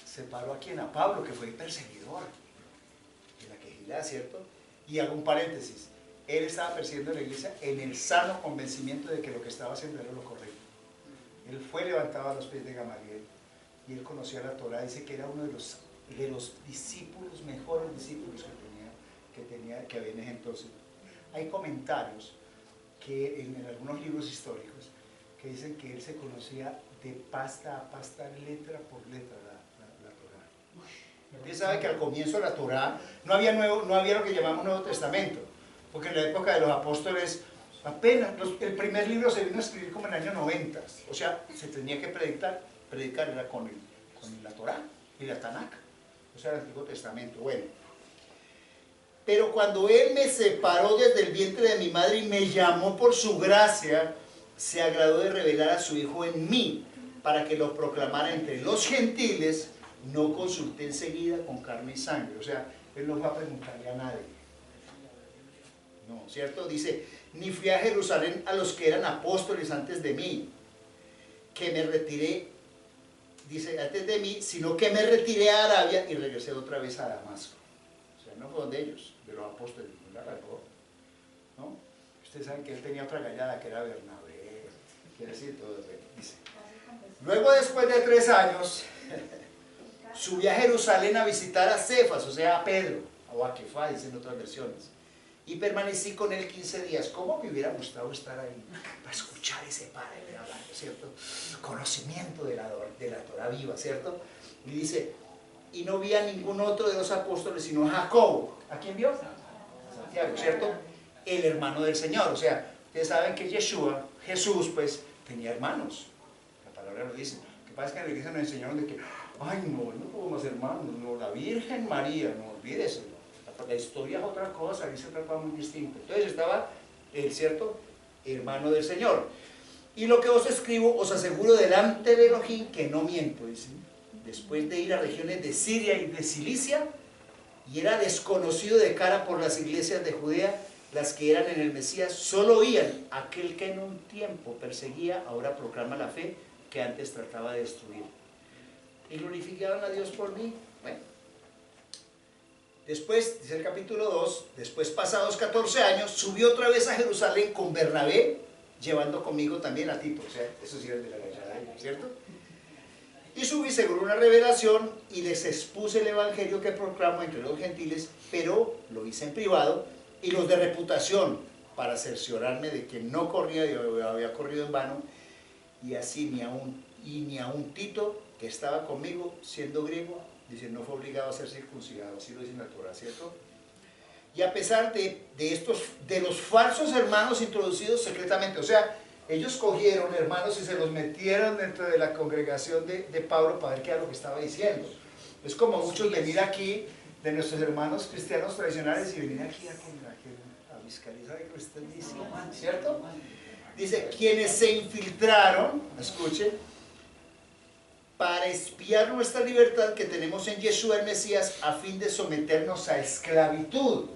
separó a quien, a Pablo, que fue el perseguidor, en la quejilá, ¿cierto? Y hago un paréntesis, él estaba persiguiendo a la iglesia en el sano convencimiento de que lo que estaba haciendo era lo correcto. Él fue levantado a los pies de Gamaliel, y él conocía la Torá, dice que era uno de los discípulos, mejores discípulos que había en ese entonces. Hay comentarios que en algunos libros históricos que dicen que él se conocía de pasta a pasta, letra por letra la Torá. Usted sabe que al comienzo de la Torá no había lo que llamamos Nuevo Testamento, porque en la época de los apóstoles apenas, el primer libro se vino a escribir como en el año 90, o sea, se tenía que predicar era con la Torá y la Tanakh, o sea, el Antiguo Testamento. Bueno, pero cuando Él me separó desde el vientre de mi madre y me llamó por su gracia, se agradó de revelar a su Hijo en mí, para que lo proclamara entre los gentiles. No consulté enseguida con carne y sangre, o sea, Él no va a preguntarle a nadie. No, ¿cierto? Dice, ni fui a Jerusalén a los que eran apóstoles antes de mí, que me retiré, dice, antes de mí, sino que me retiré a Arabia y regresé otra vez a Damasco. O sea, no fueron de ellos, de los apóstoles, no la agarró, ¿no? Ustedes saben que él tenía otra gallada que era Bernabé, quiere decir todo, dice. Luego, después de 3 años, subí a Jerusalén a visitar a Cefas, o sea, a Pedro, o a Kefá, dicen otras versiones, y permanecí con él 15 días. ¿Cómo me hubiera gustado estar ahí para escuchar ese padre hablando, ¿cierto? Conocimiento de la Torá viva, ¿cierto? Y dice, y no vi a ningún otro de los apóstoles sino a Jacobo. ¿A quién vio? A Santiago, ¿cierto? El hermano del Señor. O sea, ustedes saben que Yeshua, Jesús, pues, tenía hermanos. La palabra lo dice. Lo que pasa es que en la iglesia nos enseñaron de que, ay, no podemos hermanos, no, la Virgen María, no, olvídese. La historia es otra cosa, dice otra cosa muy distinta. Entonces estaba el cierto hermano del Señor. Y lo que os escribo, os aseguro delante de Elohim que no miento, dice. Después de ir a regiones de Siria y de Cilicia, y era desconocido de cara por las iglesias de Judea, las que eran en el Mesías, solo oían, aquel que en un tiempo perseguía, ahora proclama la fe que antes trataba de destruir. Y glorificaban a Dios por mí. Bueno, después, dice el capítulo 2, después pasados 14 años, subí otra vez a Jerusalén con Bernabé, llevando conmigo también a Tito, o sea, eso sí es de la gallada, ¿cierto? Y subí según una revelación y les expuse el evangelio que proclamo entre los gentiles, pero lo hice en privado, y los de reputación, para cerciorarme de que no corría y había corrido en vano, y así ni aun Tito, que estaba conmigo, siendo griego, dice, no fue obligado a ser circuncidado, así lo dice en la Torá, ¿cierto? Y a pesar de los falsos hermanos introducidos secretamente, o sea, ellos cogieron hermanos y se los metieron dentro de la congregación de Pablo para ver qué era lo que estaba diciendo. Es como muchos venir aquí, de nuestros hermanos cristianos tradicionales, y venir aquí a fiscalizar lo que están diciendo, ¿cierto? Dice, quienes se infiltraron, escuchen, para espiar nuestra libertad que tenemos en Yeshua el Mesías, a fin de someternos a esclavitud.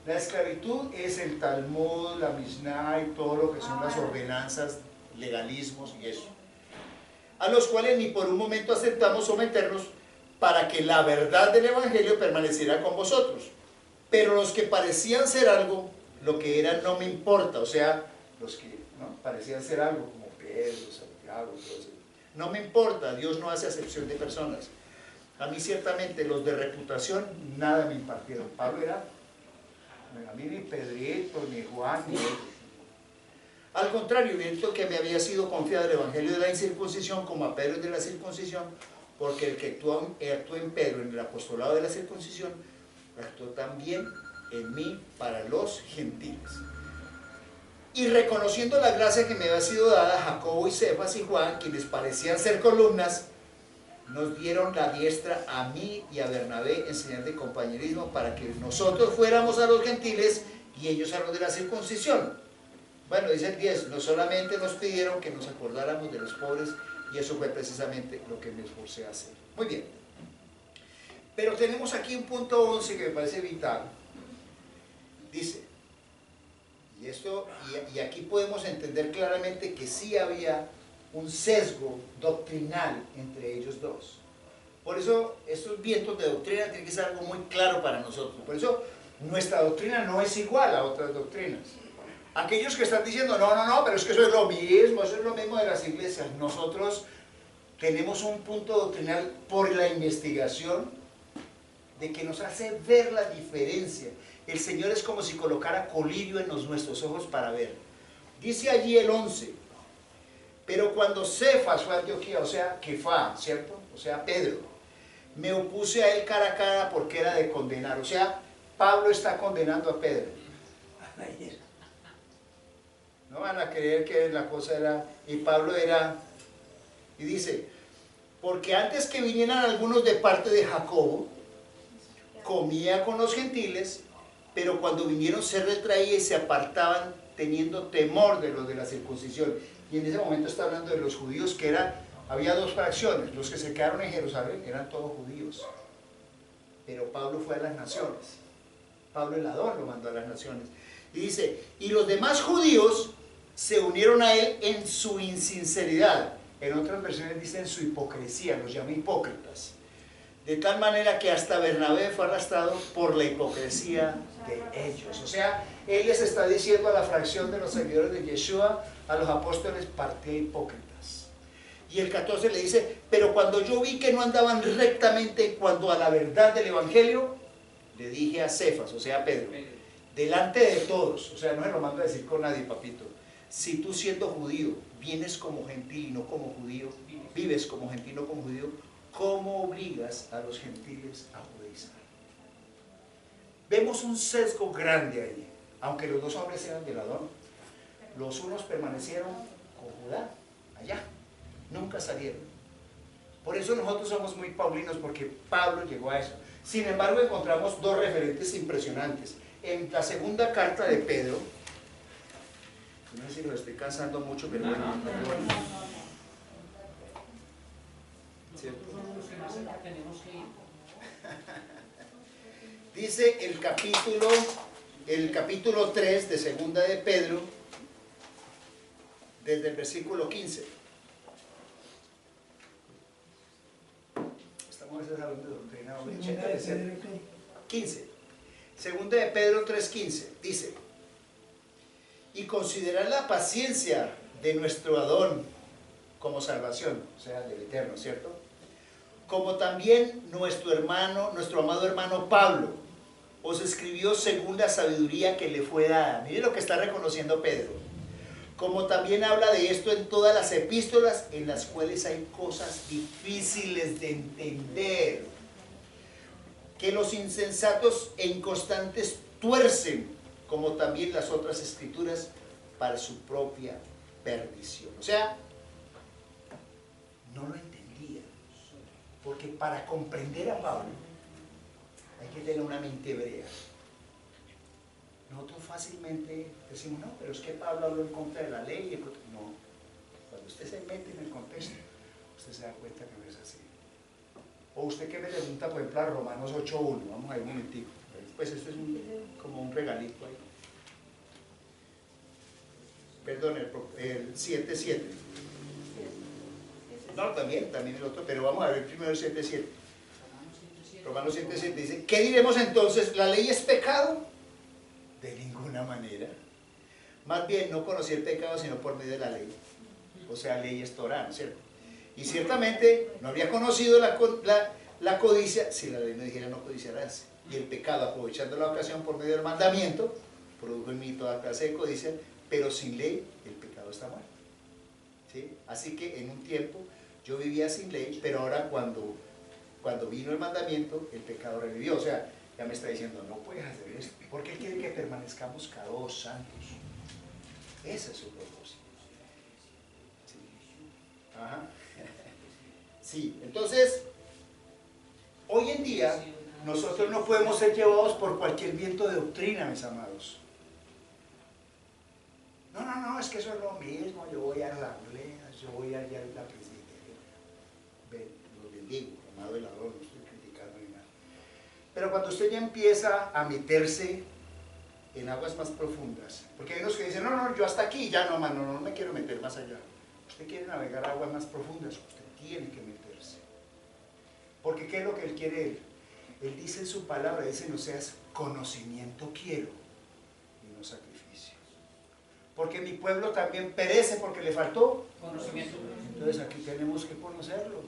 La esclavitud es el Talmud, la Mishnah y todo lo que son las ordenanzas, legalismos y eso, a los cuales ni por un momento aceptamos someternos, para que la verdad del Evangelio permaneciera con vosotros. Pero los que parecían ser algo, lo que eran no me importa, o sea, los que ¿no? parecían ser algo, como Pedro, Santiago, todo eso. No me importa, Dios no hace acepción de personas. A mí ciertamente los de reputación nada me impartieron. Pablo era, a mí ni Pedrito, ni Juan, ni ellos. Al contrario, viendo que me había sido confiado el evangelio de la incircuncisión como a Pedro de la circuncisión, porque el que actuó en Pedro en el apostolado de la circuncisión, actuó también en mí para los gentiles. Y reconociendo la gracia que me había sido dada, Jacobo y Cefas y Juan, quienes parecían ser columnas, nos dieron la diestra a mí y a Bernabé en señal de compañerismo para que nosotros fuéramos a los gentiles y ellos a los de la circuncisión. Bueno, dice el 10, no solamente nos pidieron que nos acordáramos de los pobres, y eso fue precisamente lo que me esforcé a hacer. Muy bien. Pero tenemos aquí un punto 11 que me parece vital. Dice, y aquí podemos entender claramente que sí había un sesgo doctrinal entre ellos dos. Por eso estos vientos de doctrina tienen que ser algo muy claro para nosotros. Por eso nuestra doctrina no es igual a otras doctrinas. Aquellos que están diciendo, no, pero es que eso es lo mismo de las iglesias. Nosotros tenemos un punto doctrinal por la investigación de que nos hace ver la diferencia. El Señor es como si colocara colirio en nuestros ojos para ver. Dice allí el 11, pero cuando Cefas fue a Antioquía, o sea, Kefá, ¿cierto? O sea, Pedro, me opuse a él cara a cara porque era de condenar. O sea, Pablo está condenando a Pedro. No van a creer que la cosa era, y Pablo era, y dice, porque antes que vinieran algunos de parte de Jacobo, comía con los gentiles, pero cuando vinieron se retraía y se apartaban teniendo temor de los de la circuncisión. Y en ese momento está hablando de los judíos, que había dos fracciones, los que se quedaron en Jerusalén eran todos judíos, pero Pablo fue a las naciones, Pablo el Adón lo mandó a las naciones, y dice, y los demás judíos se unieron a él en su insinceridad. En otras versiones dicen su hipocresía, los llama hipócritas. De tal manera que hasta Bernabé fue arrastrado por la hipocresía de ellos. O sea, él les está diciendo a la fracción de los seguidores de Yeshua, a los apóstoles, partid hipócritas. Y el 14 le dice, pero cuando yo vi que no andaban rectamente en cuanto a la verdad del evangelio, le dije a Cefas, o sea a Pedro, delante de todos, o sea, no se lo mando a decir con nadie, papito, si tú siendo judío vienes como gentil y no como judío, vives como gentil y no como judío, ¿cómo obligas a los gentiles a judaizar? Vemos un sesgo grande ahí. Aunque los dos hombres eran del Adón, los unos permanecieron con Judá, allá, nunca salieron. Por eso nosotros somos muy paulinos, porque Pablo llegó a eso. Sin embargo, encontramos dos referentes impresionantes. En la segunda carta de Pedro, no sé si lo estoy cansando mucho, pero bueno, dice el capítulo 3 de segunda de Pedro, desde el versículo 15. Estamos hablando de doctrina, 15. Segunda de Pedro 3:15, dice, y considerar la paciencia de nuestro Adón como salvación, o sea, del Eterno, ¿cierto? Como también nuestro amado hermano Pablo, os escribió según la sabiduría que le fue dada. Mire lo que está reconociendo Pedro. Como también habla de esto en todas las epístolas, en las cuales hay cosas difíciles de entender, que los insensatos e inconstantes tuercen, como también las otras escrituras, para su propia perdición. O sea, no lo entendía, porque para comprender a Pablo hay que tener una mente hebrea. Nosotros fácilmente decimos, no, pero es que Pablo habló en contra de la ley. No, cuando usted se mete en el contexto, usted se da cuenta que no es así. O usted que me pregunta, por ejemplo, a Romanos 8:1, vamos a ver un momentico. Pues esto es como un regalito ahí. Perdón, el 7:7. No, también el otro, pero vamos a ver primero el 7:7. Romanos 7:7 dice, ¿qué diremos entonces? ¿La ley es pecado? De ninguna manera. Más bien, no conocí el pecado sino por medio de la ley. O sea, ley es Torah, ¿cierto? Y ciertamente no habría conocido la codicia si la ley no dijera no codiciarás. Y el pecado, aprovechando la ocasión por medio del mandamiento, produjo en mí toda clase de codicia, pero sin ley el pecado está muerto. ¿Sí? Así que en un tiempo yo vivía sin ley, pero ahora cuando vino el mandamiento, el pecado revivió. O sea, ya me está diciendo, no puedes hacer esto, porque Él quiere que permanezcamos cados, santos. Ese es su propósito. Sí. Ajá. Sí, entonces, hoy en día, nosotros no podemos ser llevados por cualquier viento de doctrina, mis amados. No, es que eso es lo mismo, yo voy a las asambleas, yo voy allá a la presbitería. Lo bendigo, amado velador, no estoy criticando ni nada. Pero cuando usted ya empieza a meterse en aguas más profundas, porque hay unos que dicen, no, yo hasta aquí, ya no, mano, no me quiero meter más allá. Usted quiere navegar aguas más profundas, usted tiene que meterse. Porque ¿qué es lo que Él quiere Él? Él dice en su palabra, dice, no seas conocimiento quiero, y no sacrificio. Porque mi pueblo también perece porque le faltó conocimiento. Entonces aquí tenemos que conocerlo.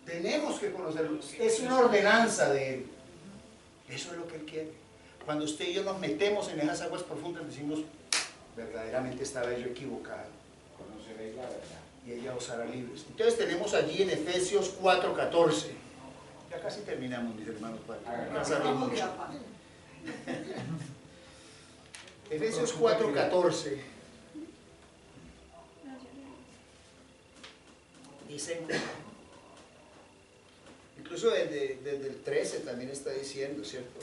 Tenemos que conocerlo. Es una ordenanza de Él. Eso es lo que Él quiere. Cuando usted y yo nos metemos en esas aguas profundas, decimos, verdaderamente estaba yo equivocado. Conoceréis la verdad. Y ella os hará libres. Entonces tenemos allí en Efesios 4:14. Ya casi terminamos, mis hermanos. Efesios 4:14. Dice, incluso desde el 13 también está diciendo, ¿cierto?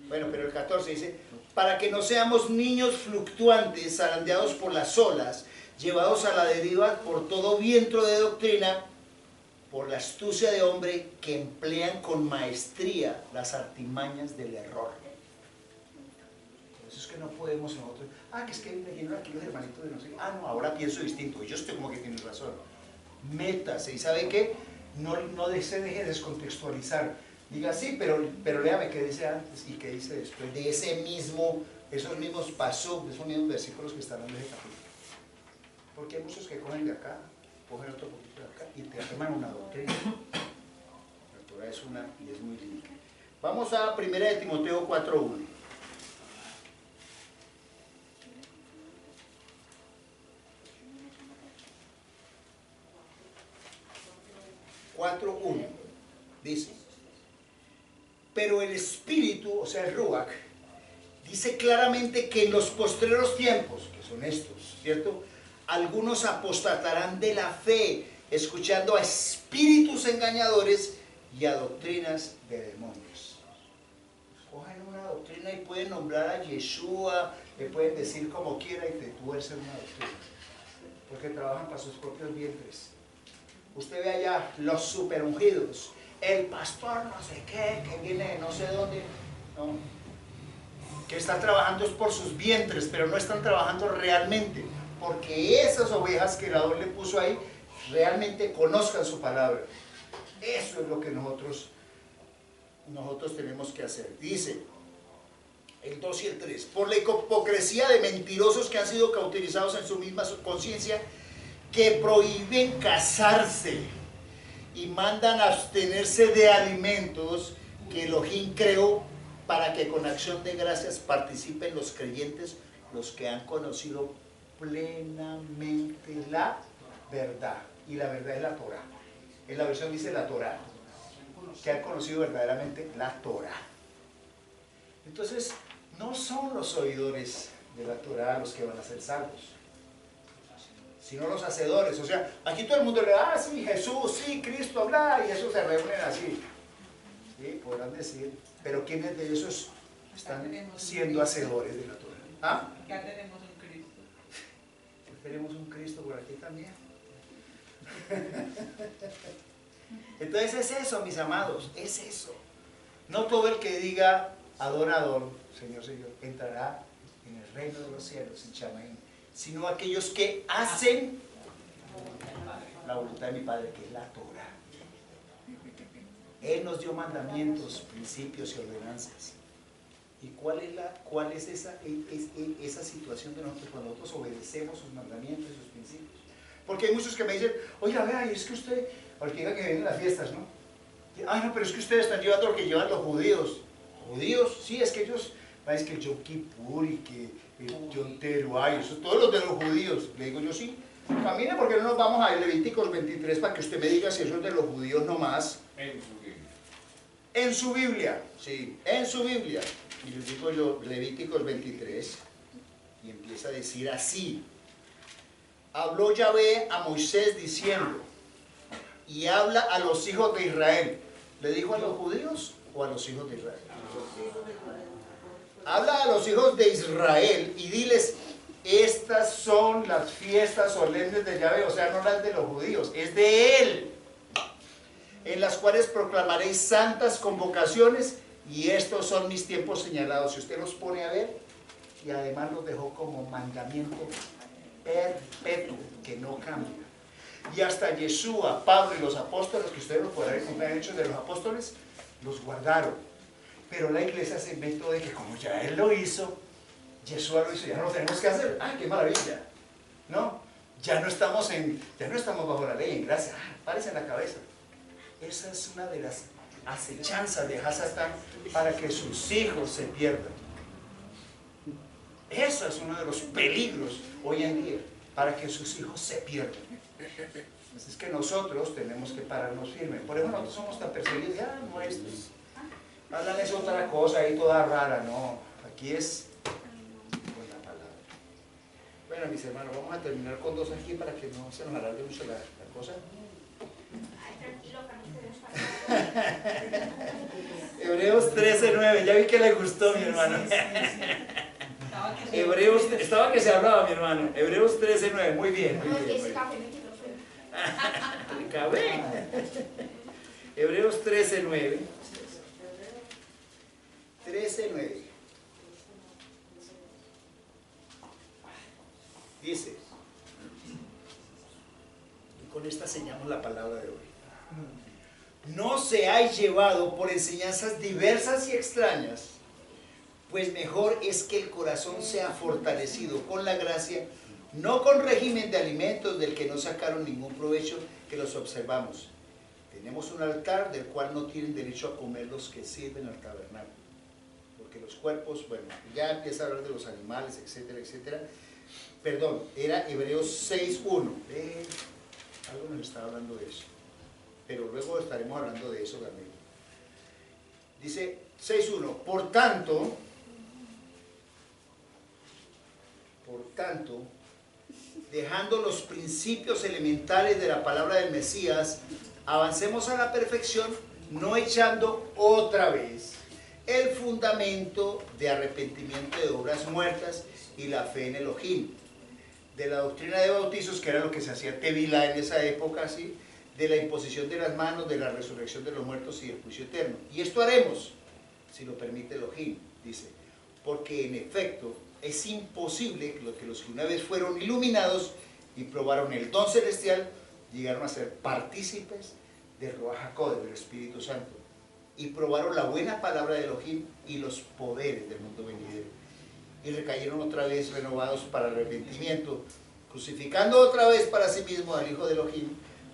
Bueno, pero el 14 dice, para que no seamos niños fluctuantes, zarandeados por las olas, llevados a la deriva por todo viento de doctrina, por la astucia de hombre que emplean con maestría las artimañas del error. Por eso es que no podemos nosotros, que es que vinieron aquí los hermanitos de no sé qué, no, ahora pienso distinto, yo estoy como que tienes razón. Métase, y ¿sabe qué? No se deje descontextualizar. Diga, sí, pero léame qué dice antes y qué dice después de esos mismos pasos, de esos mismos versículos que están en ese capítulo. Porque hay muchos que cogen de acá, cogen otro poquito de acá y te afirman una doctrina. La Torah es una y es muy linda. Vamos a 1 de Timoteo 4:1. Dice, pero el Espíritu, o sea el Ruach, dice claramente que en los postreros tiempos, que son estos, ¿cierto? Algunos apostatarán de la fe, escuchando a espíritus engañadores y a doctrinas de demonios. Cogen una doctrina y pueden nombrar a Yeshua, le pueden decir como quiera y te tuercen una doctrina, porque trabajan para sus propios vientres. Usted ve allá los super ungidos, el pastor no sé qué, que viene de no sé dónde, no, que están trabajando es por sus vientres, pero no están trabajando realmente, porque esas ovejas que el Adón le puso ahí, realmente conozcan su palabra. Eso es lo que nosotros tenemos que hacer. Dice el 2 y el 3, por la hipocresía de mentirosos que han sido cauterizados en su misma conciencia, que prohíben casarse y mandan abstenerse de alimentos que Elohim creó para que con acción de gracias participen los creyentes, los que han conocido plenamente la verdad. Y la verdad es la Torah. En la versión dice la Torah, que han conocido verdaderamente la Torah. Entonces, no son los oidores de la Torah los que van a ser salvos, sino los hacedores. O sea, aquí todo el mundo le da, sí, Jesús, sí, Cristo, bla, y eso se reúnen así. Sí, podrán decir, pero ¿quiénes de esos están siendo hacedores de la Torah? Ya tenemos un Cristo. Tenemos un Cristo por aquí también. Entonces es eso, mis amados, es eso. No todo el que diga adorador, Señor, Señor, entrará en el reino de los cielos, en Chamaín, sino aquellos que hacen la voluntad de mi Padre, que es la Torah. Él nos dio mandamientos, principios y ordenanzas. ¿Y cuál es esa situación de nosotros cuando nosotros obedecemos sus mandamientos y sus principios? Porque hay muchos que me dicen, oiga, vea, es que usted, porque diga que vienen las fiestas, ¿no? Ay, no, pero es que ustedes están llevando lo que llevan los judíos. ¿Judíos? Sí, es que ellos, es que el Yom Kippur y que Diontero, ay, eso todos los de los judíos. Le digo yo, sí, camine porque no nos vamos a Levíticos 23 para que usted me diga si eso es de los judíos nomás. En su Biblia. En su Biblia, sí, en su Biblia. Y les digo yo, Levíticos 23, y empieza a decir así. Habló Yahvé a Moisés diciendo, y habla a los hijos de Israel. ¿Le dijo a los judíos o a los hijos de Israel? Habla a los hijos de Israel y diles, estas son las fiestas solemnes de Yahvé, o sea, no las de los judíos, es de él, en las cuales proclamaréis santas convocaciones, y estos son mis tiempos señalados. Si usted los pone a ver, y además los dejó como mandamiento perpetuo, que no cambia. Y hasta Yeshua, Pablo y los apóstoles, que ustedes lo podrán encontrar en Hechos de los Apóstoles, los guardaron. Pero la iglesia se inventó de que como ya él lo hizo, Yeshua lo hizo, ya no lo tenemos que hacer. ¡Ah, qué maravilla! No, ya no estamos bajo la ley en gracia. ¡Ah, párese en la cabeza! Esa es una de las acechanzas de Hasatán para que sus hijos se pierdan. Eso es uno de los peligros hoy en día, para que sus hijos se pierdan. Así es que nosotros tenemos que pararnos firmes. Por eso nosotros somos tan perseguidos, ya nuestros. Hablan es otra cosa ahí toda rara, no. Aquí es con la palabra. Bueno, mis hermanos, vamos a terminar con dos aquí para que no se nos alargue mucho la cosa. Hebreos 13:9, ya vi que le gustó, mi hermano. Hebreos, estaba que se hablaba, mi hermano. Hebreos 13:9, muy bien, muy bien. Hebreos 13:9. 13:9. Dice, y con esta sellamos la palabra de hoy. No seáis llevado por enseñanzas diversas y extrañas, pues mejor es que el corazón sea fortalecido con la gracia, no con régimen de alimentos del que no sacaron ningún provecho, que los observamos. Tenemos un altar del cual no tienen derecho a comer los que sirven al tabernáculo. Porque los cuerpos, bueno, ya empieza a hablar de los animales, etcétera, etcétera. Perdón, era Hebreos 6:1. Algo nos estaba hablando de eso. Pero luego estaremos hablando de eso también. Dice 6:1, por tanto, dejando los principios elementales de la palabra del Mesías, avancemos a la perfección, no echando otra vez el fundamento de arrepentimiento de obras muertas y la fe en Elohim, de la doctrina de bautizos, que era lo que se hacía Tevilá en esa época, ¿sí?, de la imposición de las manos, de la resurrección de los muertos y del juicio eterno. Y esto haremos, si lo permite Elohim, dice, porque en efecto es imposible que los que una vez fueron iluminados y probaron el don celestial, llegaron a ser partícipes del Ruach HaKodesh, del Espíritu Santo, y probaron la buena palabra de Elohim y los poderes del mundo venidero, y recayeron otra vez renovados para arrepentimiento, crucificando otra vez para sí mismo al Hijo de Elohim,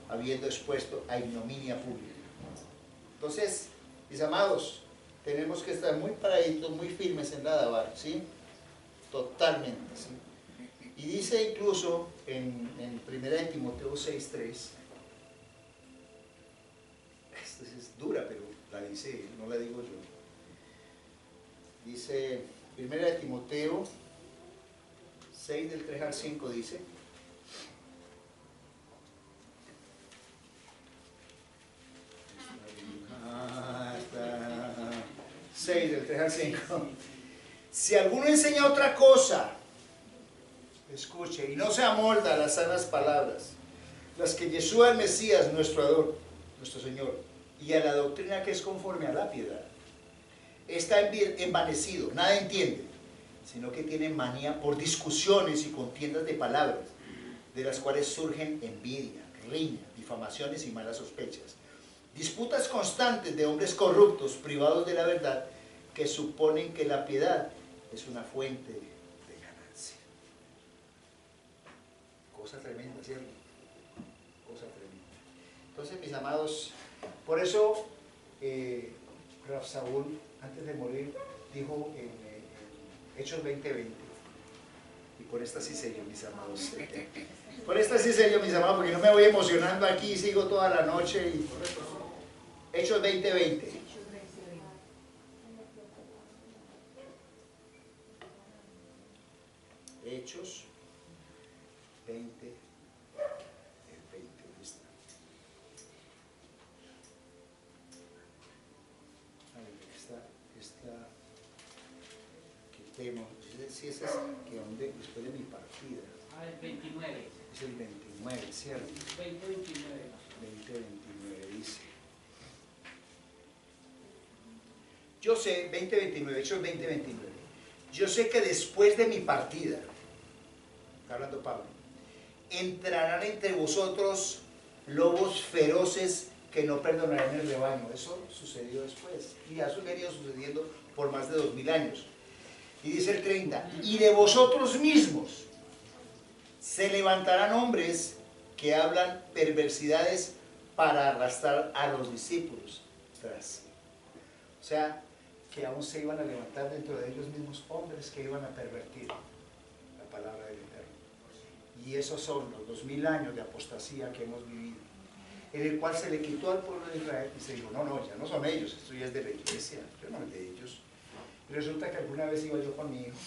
habiendo expuesto a ignominia pública. Entonces, mis amados, tenemos que estar muy paraditos, muy firmes en la Dabar, ¿sí? Totalmente, ¿sí? Y dice incluso en 1 de Timoteo 6:3, esta es dura, pero la dice él, no la digo yo. Dice 1 de Timoteo 6, del 3 al 5, dice, está 6, del 3 al 5. Si alguno enseña otra cosa, escuche, y no se amolda a las sanas palabras, las que Yeshua el Mesías, nuestro Señor, y a la doctrina que es conforme a la piedad, está envanecido, nada entiende, sino que tiene manía por discusiones y contiendas de palabras, de las cuales surgen envidia, riña, difamaciones y malas sospechas, disputas constantes de hombres corruptos, privados de la verdad, que suponen que la piedad es una fuente de ganancia. Cosa tremenda, ¿cierto? Cosa tremenda. Entonces, mis amados, por eso Rab Saúl, antes de morir, dijo en Hechos 20:20, Y con esta sí sello, mis amados. Con esta sí sello, mis amados, porque no me voy emocionando aquí y sigo toda la noche. Y... Hechos 20:20. Hechos 20, el 20, ¿listo? A ver, esta, quitemos, si ese es que donde, después de mi partida. Ah, el 29. Es el 29, ¿cierto? 2029. 20:29 dice. Yo sé, 20:29, Hechos 20:29. Yo sé que después de mi partida, está hablando Pablo, entrarán entre vosotros lobos feroces que no perdonarán el rebaño. Eso sucedió después y ha venido sucediendo por más de 2000 años. Y dice el 30, y de vosotros mismos se levantarán hombres que hablan perversidades para arrastrar a los discípulos tras sí. O sea, que aún se iban a levantar dentro de ellos mismos hombres que iban a pervertir la palabra del Eterno. Y esos son los 2000 años de apostasía que hemos vivido, en el cual se le quitó al pueblo de Israel y se dijo, no, no, ya no son ellos, esto ya es de la iglesia, yo no es de ellos. Y resulta que alguna vez iba yo con mi hijo,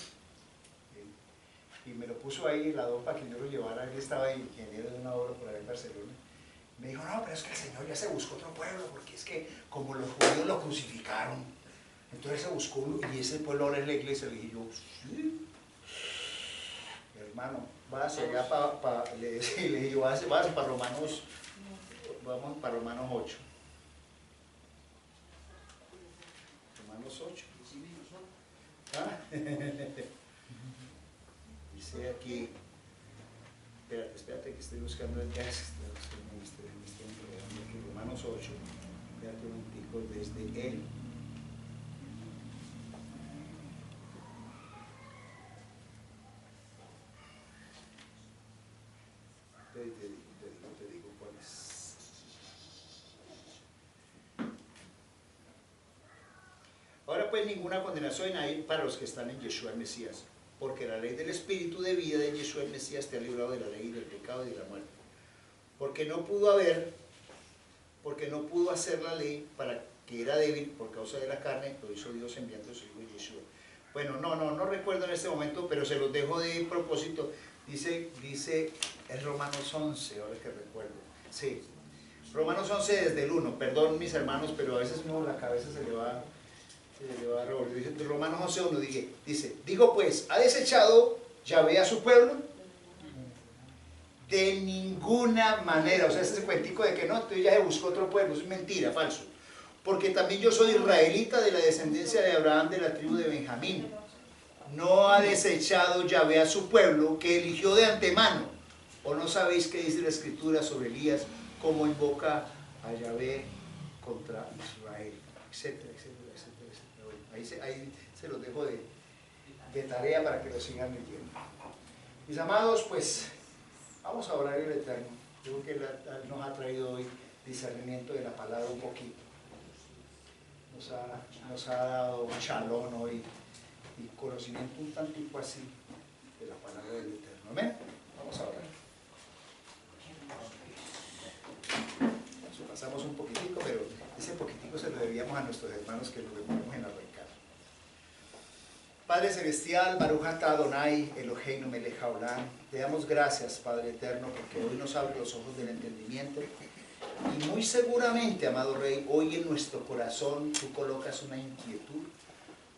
y me lo puso ahí el lado para que yo lo llevara. Él estaba ingeniero de una obra por ahí en Barcelona. Me dijo, no, pero es que el Señor ya se buscó otro pueblo, porque es que como los judíos lo crucificaron, entonces se buscó uno, y ese pueblo ahora es la iglesia. Le dije yo, sí, hermano, vas allá le dije yo, vas para Romanos, vamos para Romanos 8. Romanos 8. ¿Ah? Dice aquí, espérate que estoy buscando el text, Romanos 8, espérate un pico desde él. Te digo cuál es. Ahora pues ninguna condenación hay para los que están en Yeshua el Mesías, porque la ley del Espíritu de vida de Yeshua el Mesías te ha librado de la ley del pecado y de la muerte. Porque no pudo hacer la ley para que era débil por causa de la carne, lo hizo Dios enviando a su hijo Yeshua. Bueno, no recuerdo en este momento, pero se los dejo de propósito. Dice es Romanos 11, ahora que recuerdo. Sí, Romanos 11 desde el 1, perdón mis hermanos, pero a veces uno la cabeza se le va a revolver. Dice, Romanos 11, 1 dice, digo pues, ¿ha desechado Yahvé a su pueblo? De ninguna manera. O sea, ese cuentico de que no, entonces ya se buscó otro pueblo, es mentira, falso. Porque también yo soy israelita de la descendencia de Abraham, de la tribu de Benjamín. No ha desechado Yahvé a su pueblo, que eligió de antemano. ¿O no sabéis qué dice la Escritura sobre Elías, cómo invoca a Yahvé contra Israel? Etcétera, etcétera, etcétera, etcétera. Bueno, ahí se los dejo de tarea para que lo sigan leyendo. Mis amados, pues vamos a orar al Eterno. Creo que Él nos ha traído hoy discernimiento de la palabra un poquito. Nos ha dado un shalom hoy y conocimiento un tantico así de la palabra del Eterno. Amén. Vamos a orar. Eso pasamos un poquitico, pero ese poquitico se lo debíamos a nuestros hermanos que lo demoramos en arrancar. Padre Celestial, Baruch atah Adonai, Eloheinu melech haolam, te damos gracias, Padre Eterno, porque hoy nos abre los ojos del entendimiento. Y muy seguramente, amado Rey, hoy en nuestro corazón tú colocas una inquietud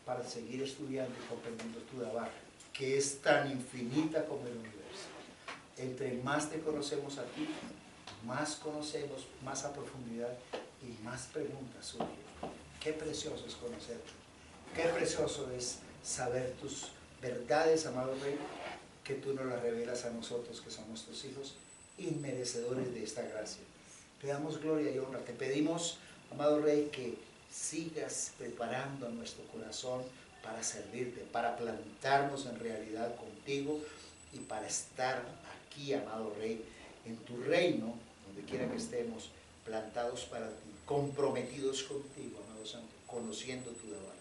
para seguir estudiando y comprendiendo tu Dabar, que es tan infinita como el universo. Entre más te conocemos a ti, más conocemos, más a profundidad y más preguntas surgen. Qué precioso es conocerte, qué precioso es saber tus verdades, amado Rey, que tú nos las revelas a nosotros, que somos tus hijos, inmerecedores de esta gracia. Te damos gloria y honra. Te pedimos, amado Rey, que sigas preparando nuestro corazón para servirte, para plantarnos en realidad contigo y para estar aquí, amado Rey, en tu reino, donde quiera que estemos, plantados para ti, comprometidos contigo, amado Santo, conociendo tu Dabar.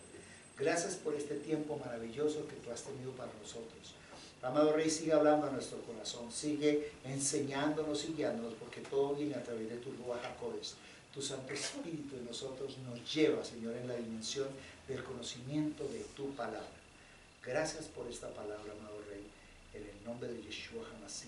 Gracias por este tiempo maravilloso que tú has tenido para nosotros. Amado Rey, sigue hablando a nuestro corazón, sigue enseñándonos y guiándonos, porque todo viene a través de tu Ruach HaKodesh. Tu Santo Espíritu en nosotros nos lleva, Señor, en la dimensión del conocimiento de tu palabra. Gracias por esta palabra, amado Rey, en el nombre de Yeshua HaMashiach.